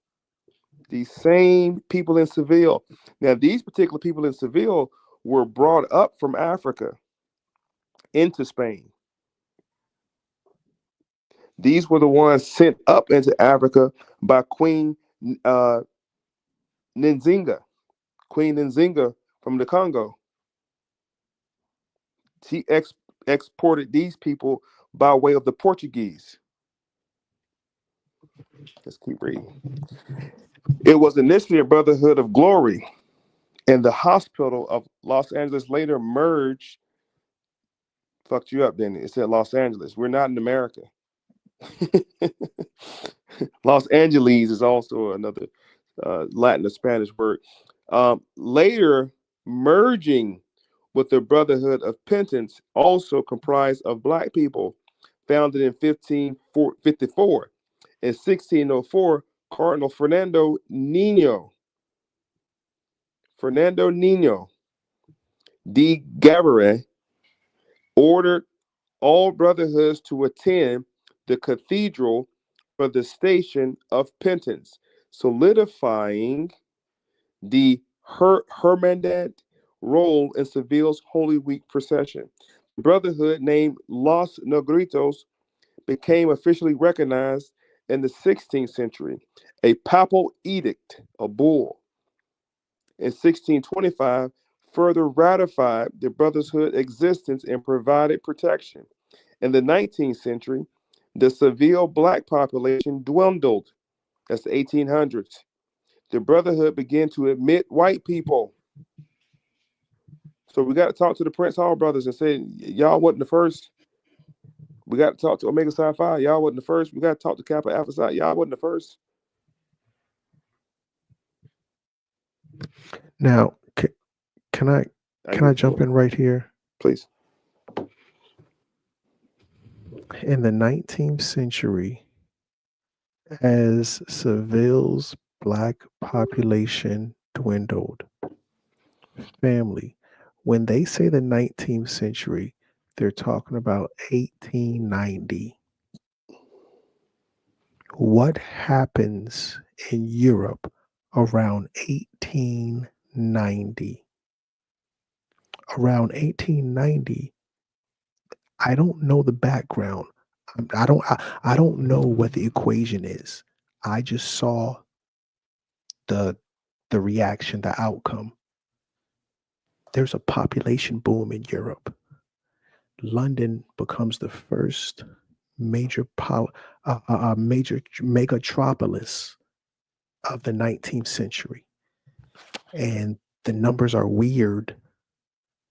[SPEAKER 7] These same people in Seville. Now, these particular people in Seville were brought up from Africa into Spain. These were the ones sent up into Africa by Queen Nzinga. Queen Nzinga from the Congo. She exported these people by way of the Portuguese. Let's keep reading. It was initially a brotherhood of glory, and the hospital of Los Angeles later merged. Fucked you up, then it said Los Angeles. We're not in America. Los Angeles is also another Latin or Spanish word. Later, merging with the Brotherhood of Penitents, also comprised of Black people, founded in 1554. In 1604, Cardinal Fernando Nino de Gavarre ordered all brotherhoods to attend the cathedral for the station of penance, solidifying the Hermandad role in Seville's Holy Week procession. The brotherhood, named Los Negritos, became officially recognized in the 16th century. A papal edict, a bull, in 1625 further ratified the brotherhood's existence and provided protection. In the 19th century, the Seville Black population dwindled. That's the 1800s. The brotherhood began to admit white people. So we got to talk to the Prince Hall brothers and say, y'all wasn't the first. We got to talk to Omega Psi Phi. Y'all wasn't the first. We got to talk to Kappa Alpha Psi. Y'all wasn't the first.
[SPEAKER 9] Now, can I jump in right here?
[SPEAKER 7] Please.
[SPEAKER 9] In the 19th century, as Seville's Black population dwindled, family, when they say the 19th century, they're talking about 1890. What happens in Europe around 1890. Around 1890, I don't know the background. I don't know what the equation is. I just saw the the reaction, the outcome. There's a population boom in Europe. London becomes the first major major megatropolis of the 19th century, and the numbers are weird.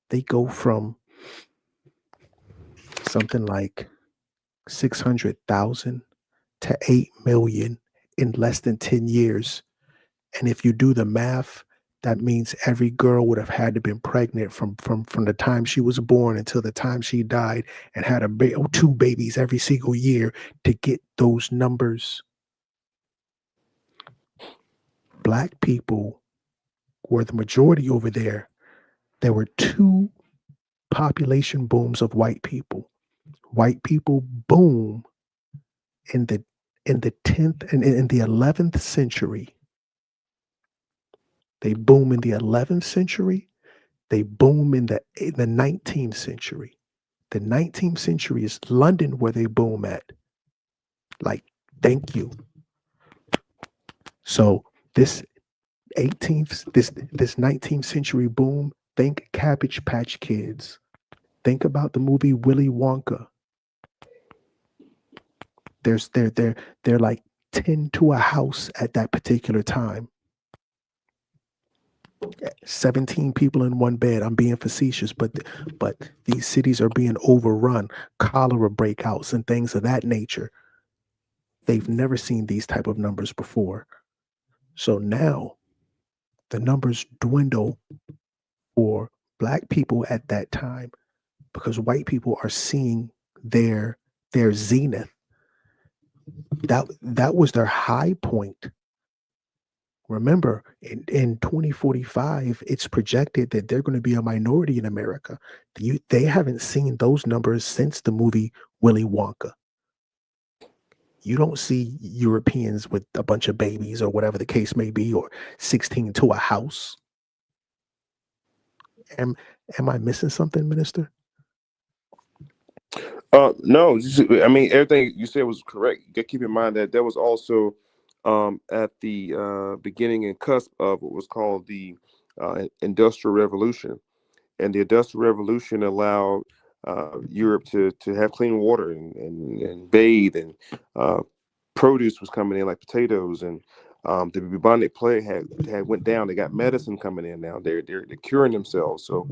[SPEAKER 9] They go from something like 600,000 to 8 million in less than 10 years. And if you do the math, that means every girl would have had to been pregnant from the time she was born until the time she died, and had two babies every single year to get those numbers. Black people were the majority over there. There were two population booms of white people. White people boom in the 10th and in the 11th century. They boom in the 11th century. They boom in the 19th century. The 19th century is London where they boom at. Like, thank you. So this 19th century boom, think Cabbage Patch Kids. Think about the movie Willy Wonka. They're like 10 to a house at that particular time. 17 people in one bed. I'm being facetious, but these cities are being overrun, cholera breakouts and things of that nature. They've never seen these type of numbers before. So now the numbers dwindle for Black people at that time because white people are seeing their zenith. That was their high point. Remember, in 2045, it's projected that they're going to be a minority in America. They haven't seen those numbers since the movie Willy Wonka. You don't see Europeans with a bunch of babies or whatever the case may be, or 16 to a house. Am I missing something, Minister?
[SPEAKER 7] No, I mean everything you said was correct. You got to keep in mind that there was also at the beginning and cusp of what was called the Industrial Revolution, and the Industrial Revolution allowed Europe to have clean water and bathe, and produce was coming in like potatoes, and the bubonic plague had went down. They got medicine coming in now. They're curing themselves. So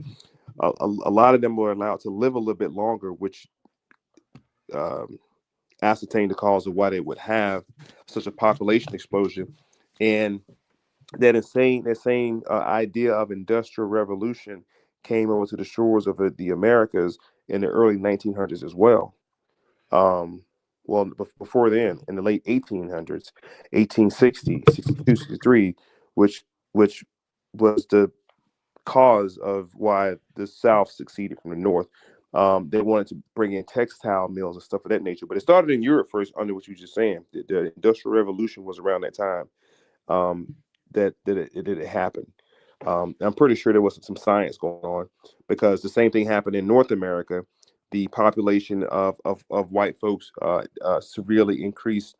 [SPEAKER 7] a lot of them were allowed to live a little bit longer, which ascertained the cause of why they would have such a population explosion. And that same idea of industrial revolution came over to the shores of the Americas in the early 1900s as well. Well, before then, in the late 1800s, 1860, 62, 63, which was the cause of why the South succeeded from the North. They wanted to bring in textile mills and stuff of that nature, but it started in Europe first, under what you were just saying. The Industrial Revolution was around that time that it happened. I'm pretty sure there was some science going on, because the same thing happened in North America. The population of white folks severely increased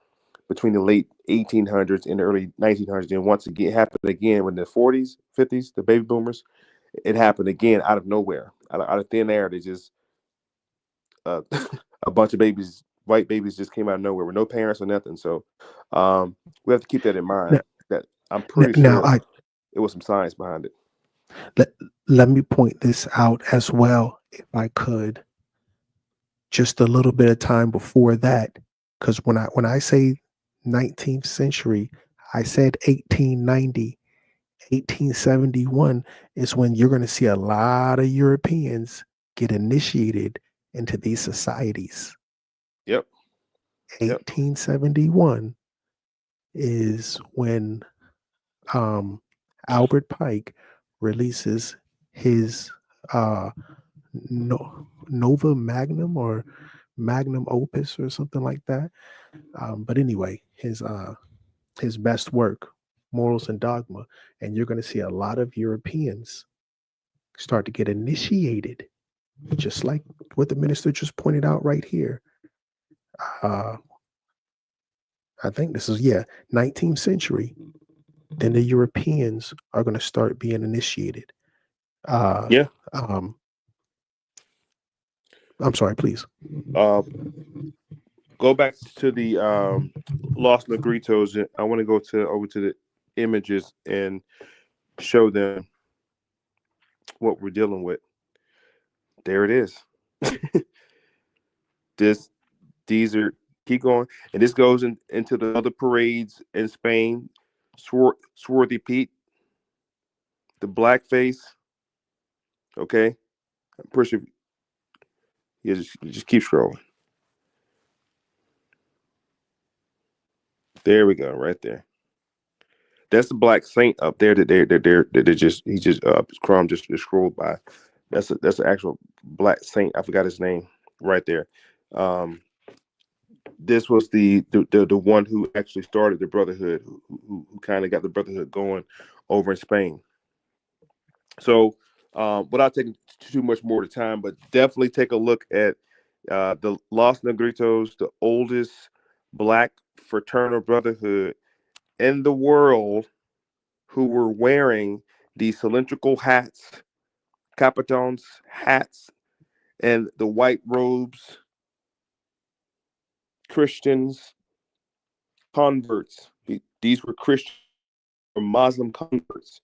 [SPEAKER 7] between the late 1800s and the early 1900s, and once again happened again in the 40s, 50s, the baby boomers. It happened again out of nowhere, out of thin air. They just a bunch of babies, white babies, just came out of nowhere with no parents or nothing. So we have to keep that in mind. That I'm pretty
[SPEAKER 9] Now,
[SPEAKER 7] sure it was some science behind it.
[SPEAKER 9] let me point this out as well, if I could. Just a little bit of time before that, because when I say 19th century, I said 1890. 1871 is when you're going to see a lot of Europeans get initiated into these societies.
[SPEAKER 7] Yep.
[SPEAKER 9] 1871 is when Albert Pike releases his Nova Magnum or Magnum Opus or something like that. But anyway, his best work, morals, and dogma. And you're going to see a lot of Europeans start to get initiated, just like what the minister just pointed out right here. I think this is, 19th century. Then the Europeans are going to start being initiated.
[SPEAKER 7] Yeah.
[SPEAKER 9] I'm sorry, please.
[SPEAKER 7] Go back to the Los Negritos. I want to go over to the images and show them what we're dealing with. There it is. These are, keep going, and this goes into the other parades in Spain. Swarthy Pete, the blackface. Okay, I'm pretty sure. Yeah, just keep scrolling. There we go, right there. That's the black saint up there Crom just scrolled by. That's an actual black saint. I forgot his name right there. This was the one who actually started the brotherhood, who kind of got the brotherhood going over in Spain. So without taking too much more of the time, but definitely take a look at the Los Negritos, the oldest black fraternal brotherhood in the world, who were wearing these cylindrical hats, capitons hats, and the white robes. Christians, converts. These were Christian or Muslim converts.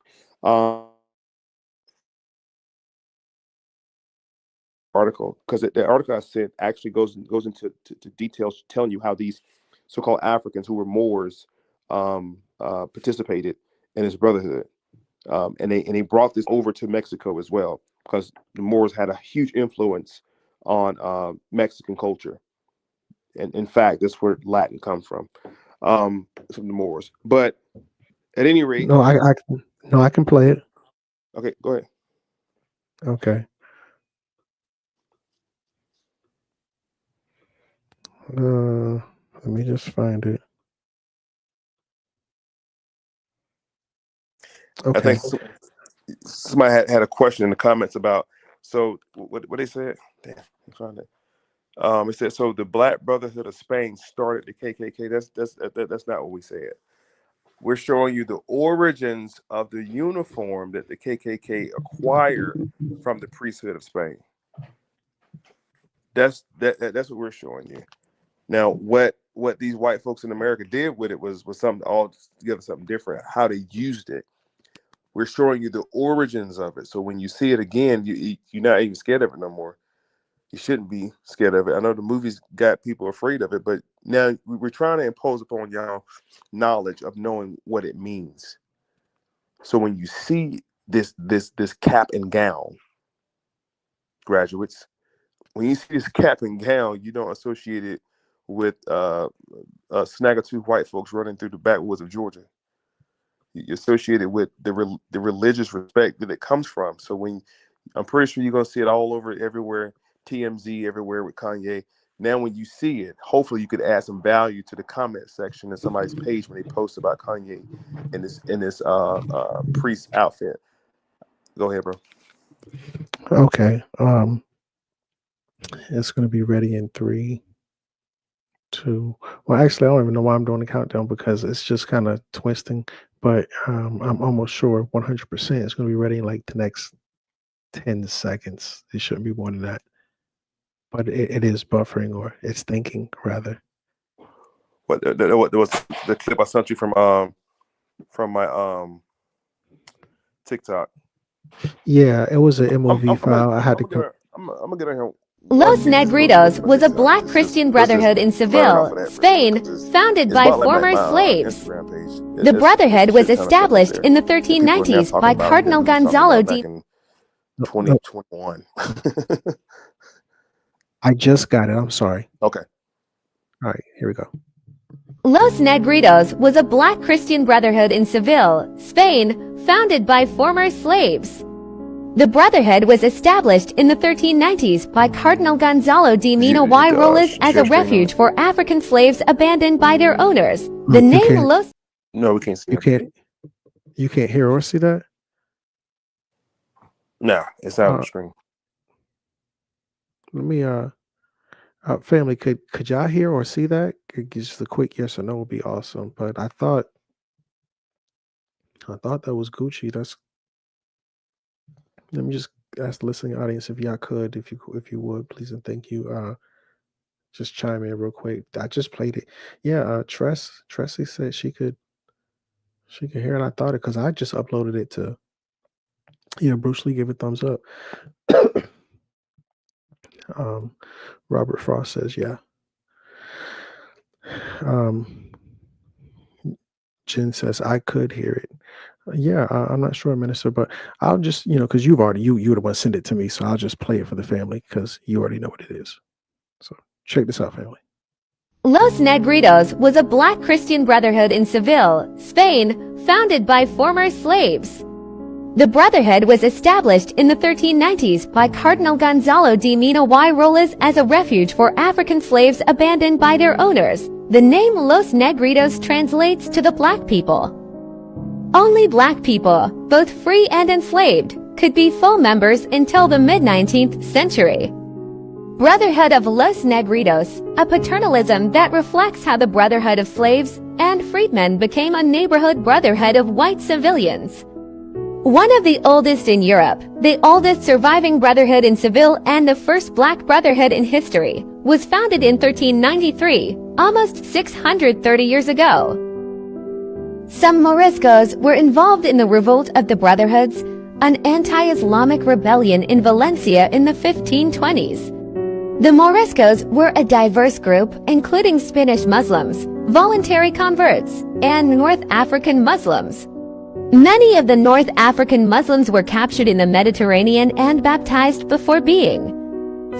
[SPEAKER 7] Article, because the article I sent actually goes into details telling you how these so-called Africans who were Moors participated in this brotherhood, and they brought this over to Mexico as well, because the Moors had a huge influence on Mexican culture, and in fact, that's where Latin comes from the Moors. But at any rate,
[SPEAKER 9] I can play it.
[SPEAKER 7] Okay, go ahead.
[SPEAKER 9] Okay. Let me just find it. Okay.
[SPEAKER 7] I think somebody had a question in the comments about, so what they said. Damn, I found it. It said, so the Black Brotherhood of Spain started the KKK. That's not what we said. We're showing you the origins of the uniform that the KKK acquired from the priesthood of Spain. That's what we're showing you. Now, what these white folks in America did with it was something altogether something different. How they used it. We're showing you the origins of it. So when you see it again, you're not even scared of it no more. You shouldn't be scared of it. I know the movies got people afraid of it, but now we're trying to impose upon y'all knowledge of knowing what it means. So when you see this cap and gown, graduates, when you see this cap and gown, you don't associate it with snagger-tooth white folks running through the backwoods of Georgia. You associate it with the religious respect that it comes from. So I'm pretty sure you're gonna see it all over everywhere. TMZ everywhere with Kanye. Now, when you see it, hopefully you could add some value to the comment section in somebody's page when they post about Kanye in this priest outfit. Go ahead, bro.
[SPEAKER 9] Okay. It's gonna be ready in 3, 2. Well, actually, I don't even know why I'm doing the countdown, because it's just kind of twisting. But I'm almost sure 100% it's gonna be ready in like the next 10 seconds. It shouldn't be more than that. But it is buffering, or it's thinking rather.
[SPEAKER 7] What was the clip I sent you from my TikTok?
[SPEAKER 9] Yeah, it was an MOV file. I had to.
[SPEAKER 7] I'm gonna get on here.
[SPEAKER 8] Los Negritos was a black Christian brotherhood in Seville, Spain, founded by former slaves. The brotherhood was established in the 1390s by Cardinal Gonzalo de
[SPEAKER 7] 2021.
[SPEAKER 9] I just got it. I'm sorry.
[SPEAKER 7] Okay.
[SPEAKER 9] All right, here we go.
[SPEAKER 8] Los Negritos was a black Christian brotherhood in Seville, Spain, founded by former slaves. The brotherhood was established in the 1390s by Cardinal Gonzalo de M.O.I. Robles as a refuge for African slaves abandoned by their owners. The name Los...
[SPEAKER 7] No, we can't see.
[SPEAKER 9] You can't. You can't hear or see that?
[SPEAKER 7] Nah, it's out on the screen.
[SPEAKER 9] Let me family, could y'all hear or see that? Just a quick yes or no would be awesome. But I thought that was Gucci. Let me just ask the listening audience if y'all could, if you would, please and thank you. Just chime in real quick. I just played it. Yeah, Tressie said she could hear it. I thought it because I just uploaded it to Bruce Lee gave a thumbs up. Robert Frost says, yeah. Jen says, I could hear it. Yeah, I'm not sure, Minister, but I'll just, because you were the one send it to me, so I'll just play it for the family because you already know what it is. So check this out, family.
[SPEAKER 8] Los Negritos was a black Christian brotherhood in Seville, Spain, founded by former slaves. The brotherhood was established in the 1390s by Cardinal Gonzalo de M.O.I. Robles as a refuge for African slaves abandoned by their owners. The name Los Negritos translates to the black people. Only black people, both free and enslaved, could be full members until the mid-19th century. Brotherhood of Los Negritos, a paternalism that reflects how the brotherhood of slaves and freedmen became a neighborhood brotherhood of white civilians. One of the oldest in Europe, the oldest surviving brotherhood in Seville and the first black brotherhood in history, was founded in 1393, almost 630 years ago. Some Moriscos were involved in the revolt of the brotherhoods, an anti-Islamic rebellion in Valencia in the 1520s. The Moriscos were a diverse group including Spanish Muslims, voluntary converts, and North African Muslims. Many of the North African Muslims were captured in the Mediterranean and baptized before being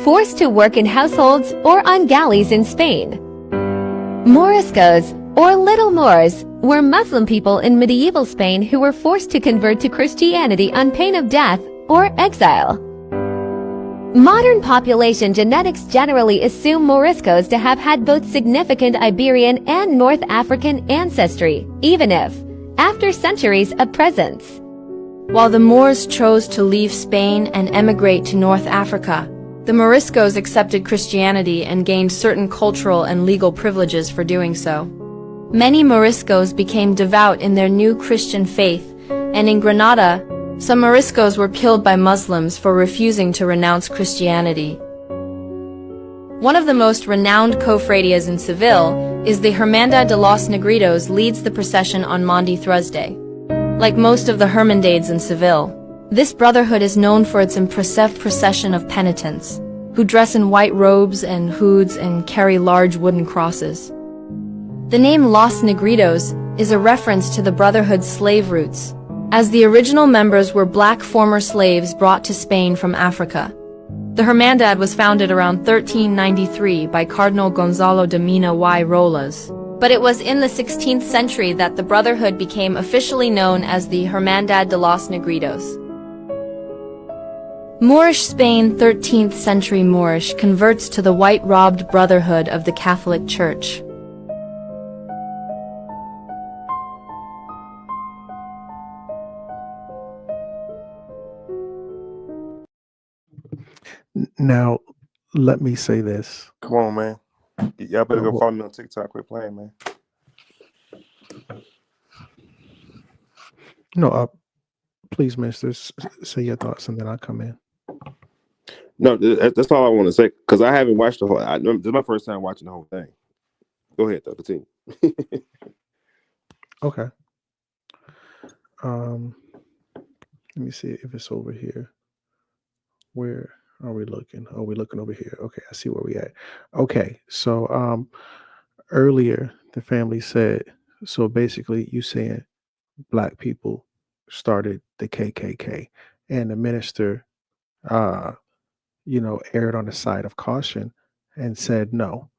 [SPEAKER 8] forced to work in households or on galleys in Spain. Moriscos, or Little Moors, were Muslim people in medieval Spain who were forced to convert to Christianity on pain of death or exile. Modern population genetics generally assume Moriscos to have had both significant Iberian and North African ancestry, even if, after centuries of presence.
[SPEAKER 12] While the Moors chose to leave Spain and emigrate to North Africa, the Moriscos accepted Christianity and gained certain cultural and legal privileges for doing so. Many Moriscos became devout in their new Christian faith, and in Granada, some Moriscos were killed by Muslims for refusing to renounce Christianity. One of the most renowned cofradias in Seville is the Hermandad de los Negritos leads the procession on Maundy Thursday. Like most of the hermandades in Seville, this brotherhood is known for its impressive procession of penitents, who dress in white robes and hoods and carry large wooden crosses. The name Los Negritos is a reference to the brotherhood's slave roots, as the original members were black former slaves brought to Spain from Africa. The Hermandad was founded around 1393 by Cardinal Gonzalo de M.O.I. Robles, but it was in the 16th century that the brotherhood became officially known as the Hermandad de los Negritos. Moorish Spain 13th century Moorish converts to the white-robed brotherhood of the Catholic Church.
[SPEAKER 9] Now, let me say this.
[SPEAKER 7] Come on, man. Y'all better go follow me on TikTok. Quit playing, man.
[SPEAKER 9] No, please, mister, say your thoughts and then I'll come in.
[SPEAKER 7] No, that's all I want to say because I haven't watched the whole. This is my first time watching the whole thing. Go ahead, though. Continue.
[SPEAKER 9] Okay. Let me see if it's over here. Where are we looking? Oh, we're looking over here. Okay, I see where we at. Okay, so earlier the family said, so basically you saying black people started the KKK, and the minister erred on the side of caution and said no.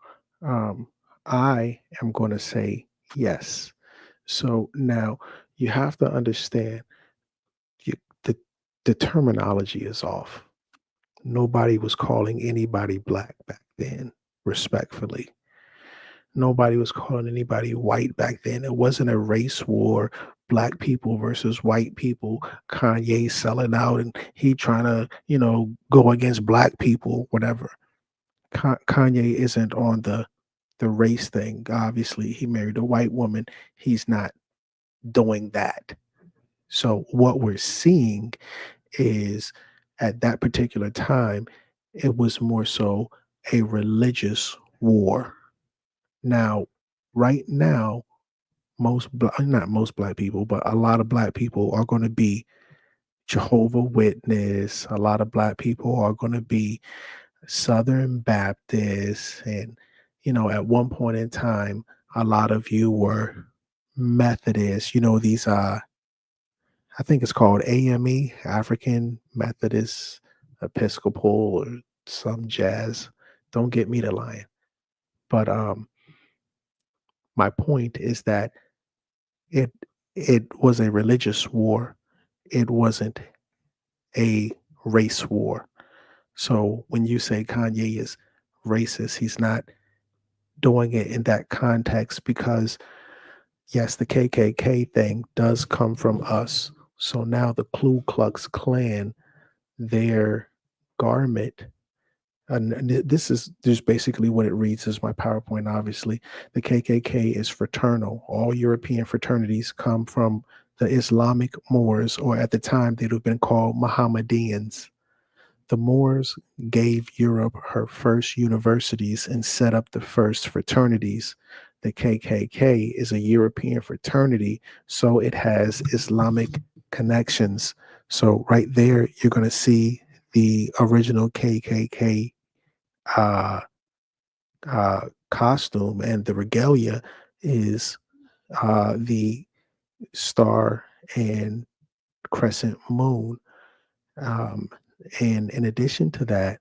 [SPEAKER 9] I am going to say yes. So now you have to understand the terminology is off. Nobody was calling anybody black back then, respectfully. Nobody was calling anybody white back then. It wasn't a race war, black people versus white people. Kanye selling out and he trying to, go against black people, whatever. Kanye isn't on the race thing. Obviously, he married a white woman. He's not doing that. So what we're seeing is at that particular time, it was more so a religious war. Now, right now, not most black people, but a lot of black people are going to be Jehovah Witness. A lot of black people are going to be Southern Baptists. And, at one point in time, a lot of you were Methodists, these I think it's called AME, African Methodist Episcopal or some jazz. Don't get me to lying. But my point is that it it was a religious war. It wasn't a race war. So when you say Kanye is racist, he's not doing it in that context because yes, the KKK thing does come from us. So now the Ku Klux Klan, their garment, and this is just basically what it reads as my PowerPoint, obviously. The KKK is fraternal. All European fraternities come from the Islamic Moors, or at the time they'd have been called Mohammedans. The Moors gave Europe her first universities and set up the first fraternities. The KKK is a European fraternity, so it has Islamic connections. So right there, you're going to see the original KKK costume, and the regalia is the star and crescent moon. And in addition to that,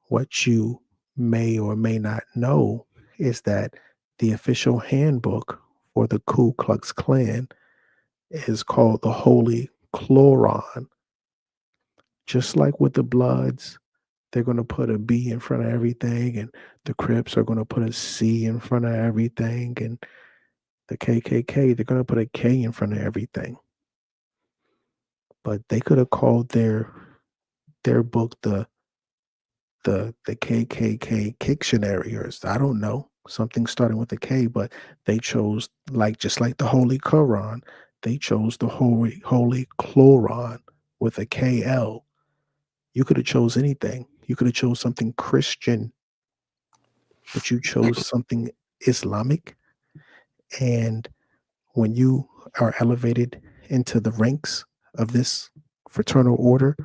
[SPEAKER 9] what you may or may not know is that the official handbook for the Ku Klux Klan is called the Holy Chloron. Just like with the Bloods, they're going to put a B in front of everything, and the Crips are going to put a C in front of everything, and the KKK, they're going to put a K in front of everything. But they could have called their book the KKK Kictionary, or I don't know, something starting with a K, but they chose, just like the Holy Quran, they chose the Holy Chloron with a KL. You could have chose anything. You could have chose something Christian, but you chose something Islamic. And when you are elevated into the ranks of this fraternal order,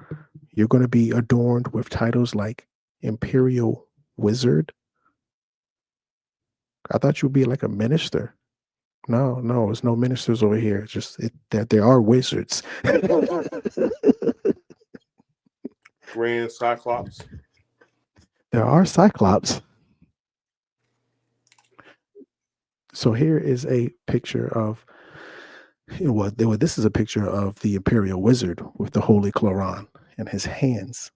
[SPEAKER 9] you're going to be adorned with titles like Imperial Wizard. I thought you'd be like a minister. No, there's no ministers over here. It's just that there are wizards.
[SPEAKER 7] Grand Cyclops.
[SPEAKER 9] There are Cyclops. So here is a picture of, this is a picture of the Imperial Wizard with the Holy Chloron in his hands.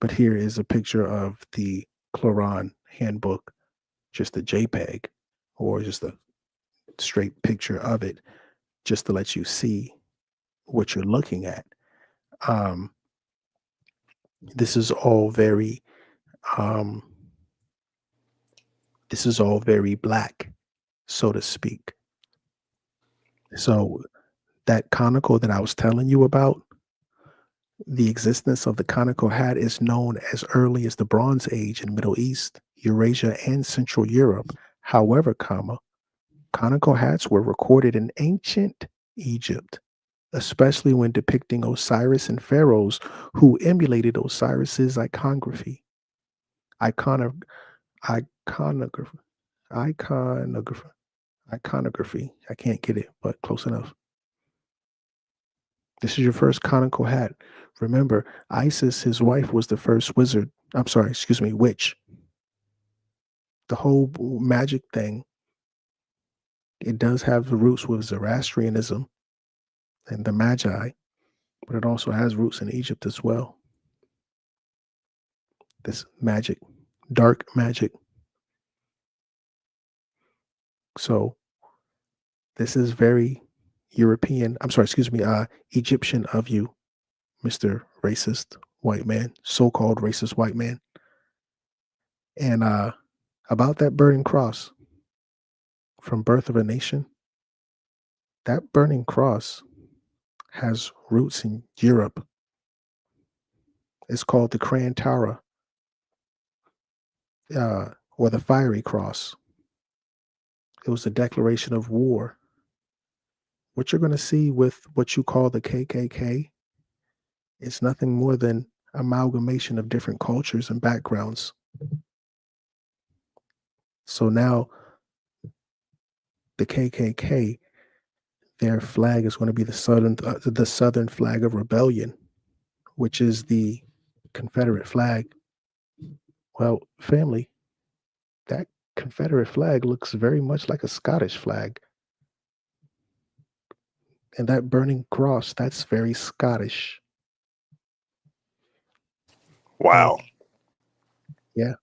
[SPEAKER 9] But here is a picture of the Chloron handbook, just a JPEG, or just a straight picture of it, just to let you see what you're looking at. This is all very black, so to speak. So that conical that I was telling you about, the existence of the conical hat is known as early as the Bronze Age in Middle East, Eurasia, and Central Europe. However, conical hats were recorded in ancient Egypt, especially when depicting Osiris and pharaohs who emulated Osiris's iconography. Iconography. I can't get it, but close enough. This is your first conical hat. Remember, Isis, his wife, was the first witch. The whole magic thing, it does have roots with Zoroastrianism and the Magi, but it also has roots in Egypt as well. This magic, dark magic. So this is very European. I'm sorry, excuse me, Egyptian of you, Mr. Racist White Man, so-called racist white man. And about that burning cross from Birth of a Nation, that burning cross has roots in Europe. It's called the Krantara, or the Fiery Cross. It was a declaration of war. What you're going to see with what you call the KKK is nothing more than amalgamation of different cultures and backgrounds. So now the KKK, their flag is going to be the southern flag of rebellion, which is the Confederate flag. Well, family, that Confederate flag looks very much like a Scottish flag. And that burning cross, that's very Scottish.
[SPEAKER 7] Wow.
[SPEAKER 9] Yeah.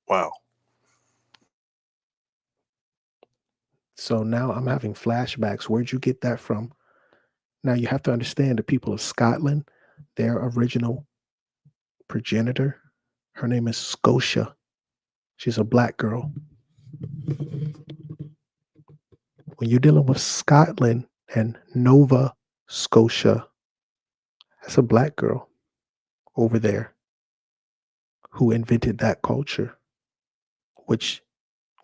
[SPEAKER 7] Wow.
[SPEAKER 9] So now I'm having flashbacks. Where'd you get that from? Now you have to understand the people of Scotland, their original progenitor, her name is Scotia. She's a black girl. When you're dealing with Scotland and Nova Scotia, that's a black girl over there who invented that culture, which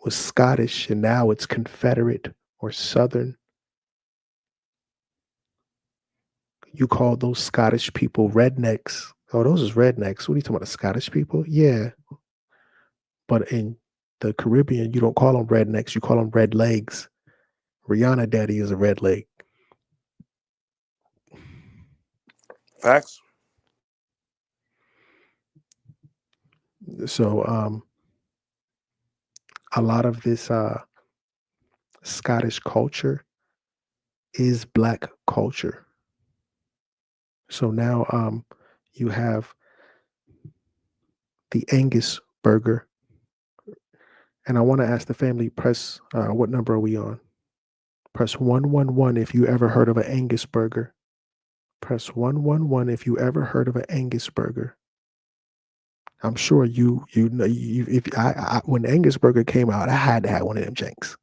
[SPEAKER 9] was Scottish, and now it's Confederate or Southern. You call those Scottish people rednecks. Oh, those is rednecks. What are you talking about, the Scottish people? Yeah. But in the Caribbean, you don't call them rednecks. You call them red legs. Rihanna daddy is a red leg.
[SPEAKER 7] Facts.
[SPEAKER 9] So a lot of this Scottish culture is black culture. So now you have the Angus burger. And I want to ask the family, press, what number are we on? Press 111 if you ever heard of an Angus burger. Press 111 if you ever heard of an Angus burger. I'm sure you know, if I when Angus burger came out, I had to have one of them janks.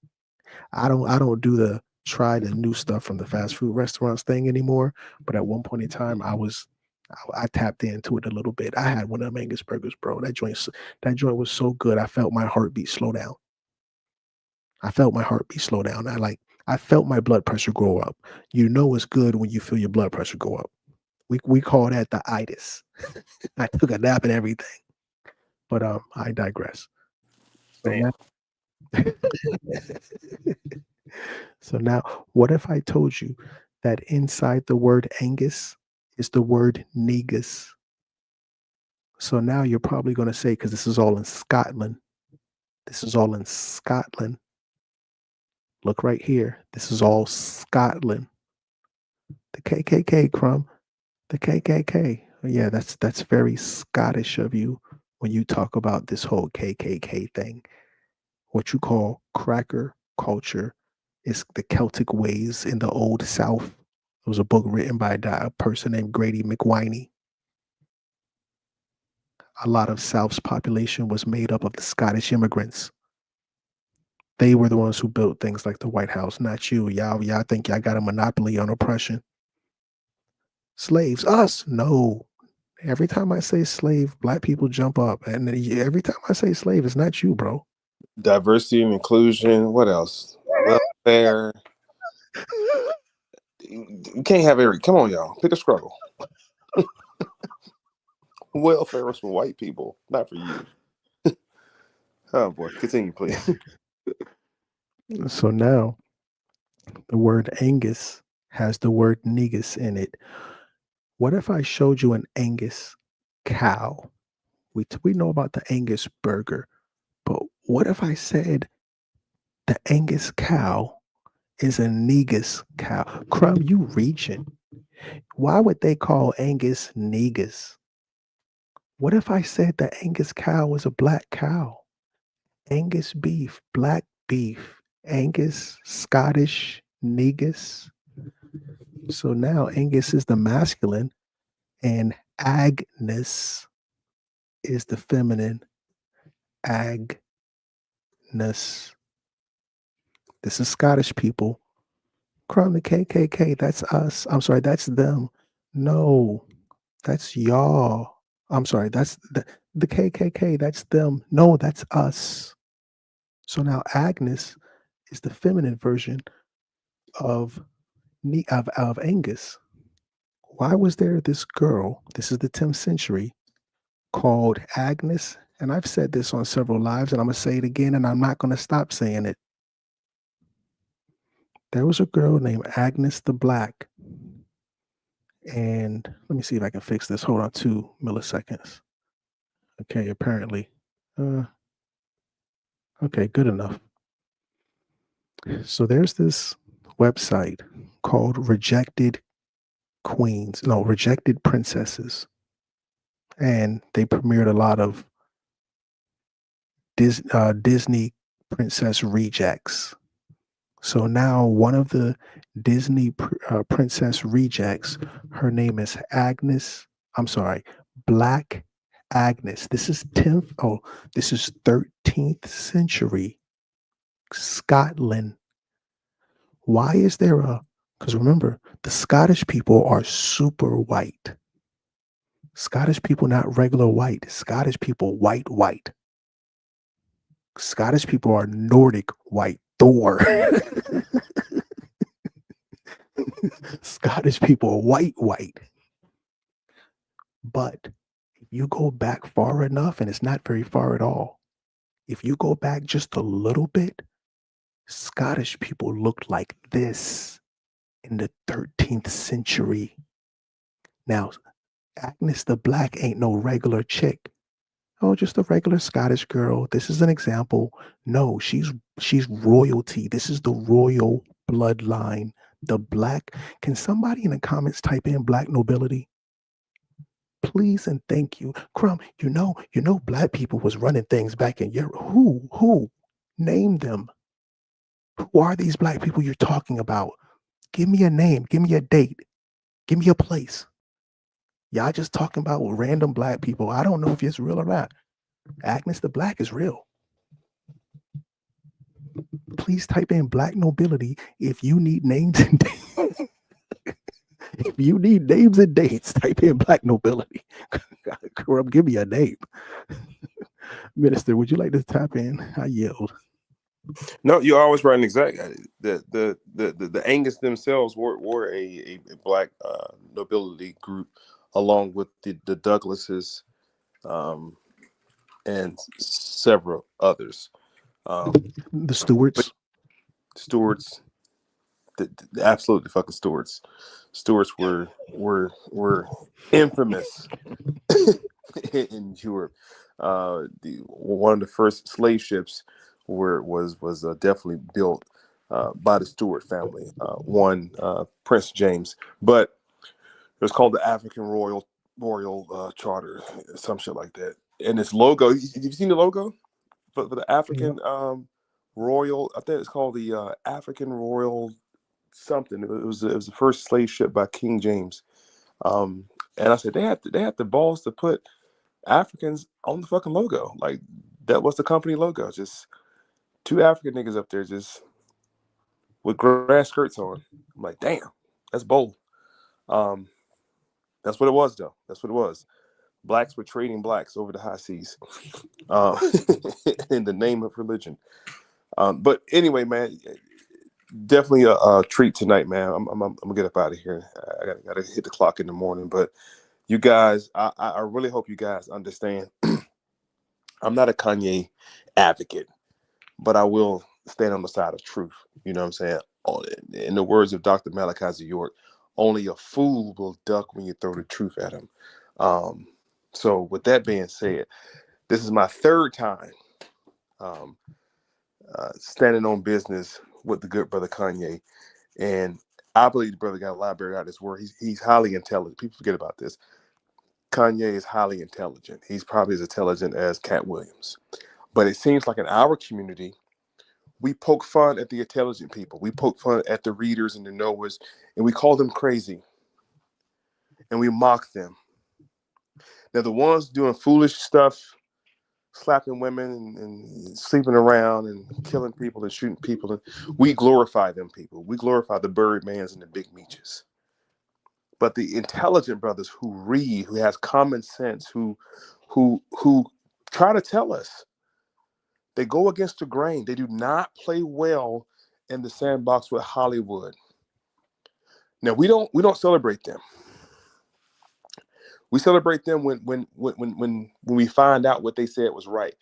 [SPEAKER 9] I don't do the try the new stuff from the fast food restaurants thing anymore. But at one point in time, I tapped into it a little bit. I had one of them Angus burgers, bro. That joint was so good. I felt my heartbeat slow down. I felt my blood pressure go up. You know it's good when you feel your blood pressure go up. We call that the itis. I took a nap and everything. But I digress. So now, so now, what if I told you that inside the word Angus is the word negus? So now you're probably going to say, because this is all in Scotland. This is all in Scotland. Look right here. This is all Scotland. The KKK, Crumb. The KKK. Yeah, that's very Scottish of you when you talk about this whole KKK thing. What you call cracker culture is the Celtic ways in the Old South. It was a book written by a person named Grady McWhiney. A lot of South's population was made up of the Scottish immigrants. They were the ones who built things like the White House, not you. Y'all think y'all got a monopoly on oppression. Slaves, us? No. Every time I say slave, black people jump up. And every time I say slave, it's not you, bro.
[SPEAKER 7] Diversity and inclusion. What else? Welfare. You can't have every. Come on, y'all. Pick a struggle. Welfare was for white people, not for you. Oh boy, continue, please.
[SPEAKER 9] So now, the word Angus has the word negus in it. What if I showed you an Angus cow? We know about the Angus burger, but what if I said the Angus cow is a negus cow? Crumb, you reaching. Why would they call Angus negus? What if I said the Angus cow is a black cow? Angus beef, black beef, Angus, Scottish, Negus. So now Angus is the masculine and Agnes is the feminine. Agnes. This is Scottish people. Crumb the KKK, that's us. I'm sorry, that's them. No, that's y'all. I'm sorry, that's the KKK, that's them. No, that's us. So now Agnes is the feminine version of of Angus. Why was there this girl? This is the 10th century called Agnes, and I've said this on several lives, and I'm gonna say it again, and I'm not gonna stop saying it. There was a girl named Agnes the Black, and let me see if I can fix this. Hold on, 2 milliseconds. Okay, apparently, okay, good enough. So there's this website called Rejected Princesses, and they premiered a lot of Disney princess rejects. So now one of the Disney princess rejects, her name is Agnes. I'm sorry, Black Agnes. This is 13th century Scotland. Why is there because remember, the Scottish people are super white. Scottish people, not regular white. Scottish people, white. Scottish people are Nordic white. Thor. Scottish people, white. But if you go back far enough, and it's not very far at all, if you go back just a little bit, Scottish people looked like this in the 13th century. Now, Agnes the Black ain't no regular chick. Oh, just a regular Scottish girl. This is an example. No, she's royalty. This is the royal bloodline. The black. Can somebody in the comments type in black nobility? Please and thank you. Crumb, you know black people was running things back in Europe. Who? Name them. Who are these black people you're talking about? Give me a name. Give me a date. Give me a place. Y'all just talking about random black people. I don't know if it's real or not. Agnes the Black is real. Please type in black nobility if you need names and dates. If you need names and dates, type in black nobility. Give me a name. Minister, would you like to tap in? I yelled.
[SPEAKER 7] No, you're always right. Exactly. The Angus themselves were a black nobility group, along with the Douglases, and several others.
[SPEAKER 9] The Stewarts.
[SPEAKER 7] Absolutely fucking Stewarts. Stewarts were infamous in Europe. One of the first slave ships was definitely built by the Stewart family. One Prince James, but it was called the African Royal Charter, some shit like that. And its logo, have you seen the logo for the African Royal? I think it's called the African Royal something. It was the first slave ship by King James. And I said they had the balls to put Africans on the fucking logo. Like, that was the company logo. Just two African niggas up there just with grass skirts on. I'm like, damn, that's bold. That's what it was, though. That's what it was. Blacks were trading blacks over the high seas in the name of religion. But anyway, man, definitely a treat tonight, man. I'm gonna get up out of here. I gotta hit the clock in the morning. But you guys, I really hope you guys understand. I'm not a Kanye advocate, but I will stand on the side of truth. You know what I'm saying? In the words of Dr. Malachi York, only a fool will duck when you throw the truth at him. So with that being said, this is my third time standing on business with the good brother Kanye. And I believe the brother got a library out of his word. He's highly intelligent. People forget about this. Kanye is highly intelligent. He's probably as intelligent as Cat Williams. But it seems like in our community, we poke fun at the intelligent people. We poke fun at the readers and the knowers, and we call them crazy, and we mock them. Now, the ones doing foolish stuff, slapping women and sleeping around and killing people and shooting people, and we glorify them people. We glorify the Birdmans and the Big Meaches. But the intelligent brothers who read, who has common sense, who try to tell us, they go against the grain. They do not play well in the sandbox with Hollywood. Now we don't celebrate them. We celebrate them when we find out what they said was right.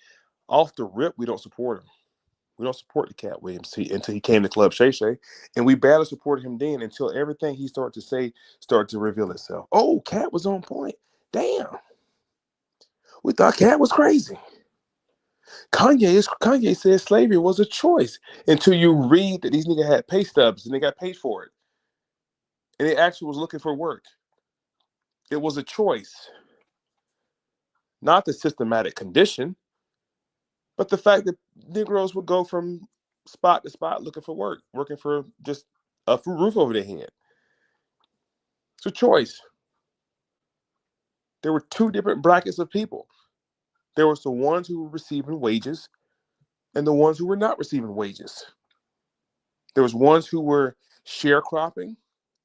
[SPEAKER 7] Off the rip, we don't support him. We don't support the Cat Williams until he came to Club Shay Shay, and we barely supported him then until everything he started to say started to reveal itself. Oh, Cat was on point. Damn, we thought Cat was crazy. Kanye said slavery was a choice until you read that these niggas had pay stubs and they got paid for it, and they actually was looking for work. It was a choice, not the systematic condition, but the fact that Negroes would go from spot to spot looking for work, working for just a roof over their head. It's a choice. There were two different brackets of people. There was the ones who were receiving wages and the ones who were not receiving wages. There was ones who were sharecropping,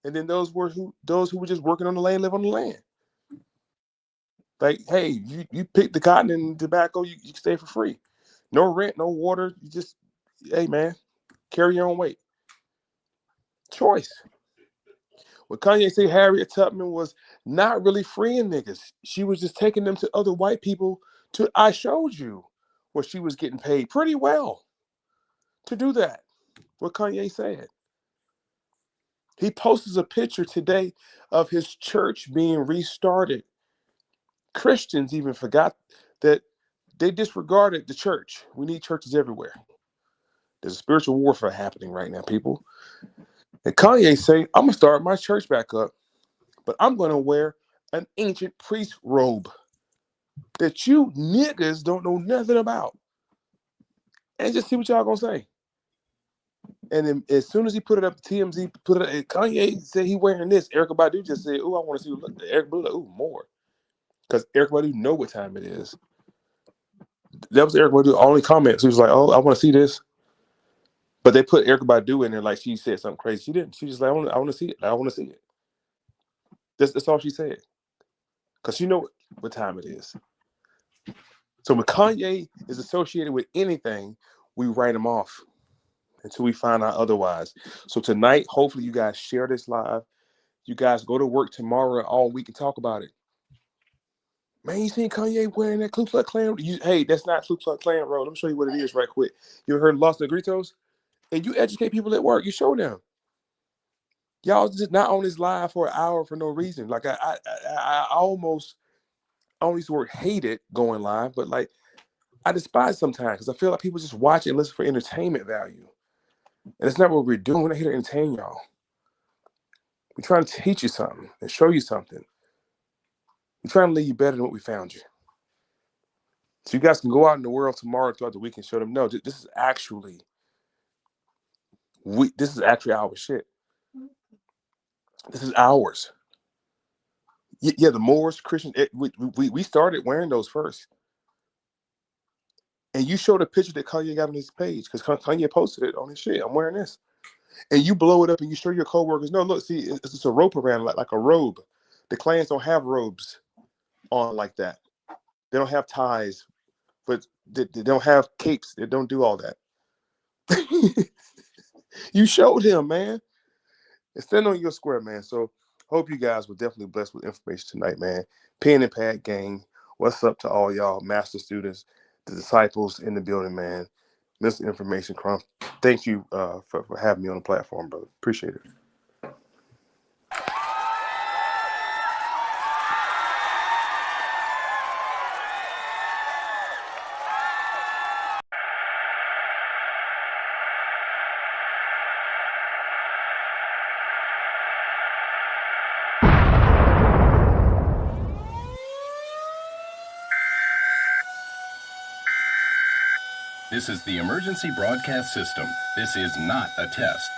[SPEAKER 7] and then those who were just working on the land, live on the land. Like, hey, you pick the cotton and tobacco, you stay for free. No rent, no water. You just, hey man, carry your own weight. Choice. When Kanye said Harriet Tubman was not really freeing niggas, she was just taking them to other white people to, I showed you where she was getting paid pretty well to do that. What Kanye said. He posted a picture today of his church being restarted. Christians even forgot that they disregarded the church. We need churches everywhere. There's a spiritual warfare happening right now, people. And Kanye say, I'm going to start my church back up, but I'm going to wear an ancient priest robe that you niggas don't know nothing about. And just see what y'all going to say. And then as soon as he put it up, TMZ put it up, Kanye said he wearing this. Erykah Badu just said, "Ooh, I want to see what look." Erykah Badu, like, "Ooh, more," because Erykah Badu know what time it is. That was Erykah Badu's only comment. She was like, "Oh, I want to see this," but they put Erykah Badu in there like she said something crazy. She didn't. She was like, "I want to see it. I want to see it." That's all she said, because she know what time it is. So when Kanye is associated with anything, we write him off until we find out otherwise. So tonight, hopefully you guys share this live. You guys go to work tomorrow all week and talk about it. Man, you seen Kanye wearing that Ku Klux Klan? Hey, that's not Ku Klux Klan, bro. Let me show you what it is right quick. You ever heard of Los Negritos? And you educate people at work. You show them. Y'all just not on this live for an hour for no reason. Like I almost, I don't use the word hate it going live, but like I despise sometimes because I feel like people just watch it and listen for entertainment value. And it's not what we're doing. We're not here to entertain y'all. We're trying to teach you something and show you something. We're trying to leave you better than what we found you. So you guys can go out in the world tomorrow throughout the week and show them, no, this is actually our shit. This is ours. Yeah, the Moors, Christians, we started wearing those first. And you showed a picture that Kanye got on his page because Kanye posted it on his shit. I'm wearing this. And you blow it up and you show your coworkers, no, look, see, it's just a rope around like a robe. The clans don't have robes on like that. They don't have ties, but they don't have capes. They don't do all that. You showed him, man. And stand on your square, man. So hope you guys were definitely blessed with information tonight, man. Pen and pad gang. What's up to all y'all master students, the disciples in the building, man. Mr. Information Crump. Thank you for having me on the platform, brother. Appreciate it.
[SPEAKER 13] This is the emergency broadcast system. This is not a test.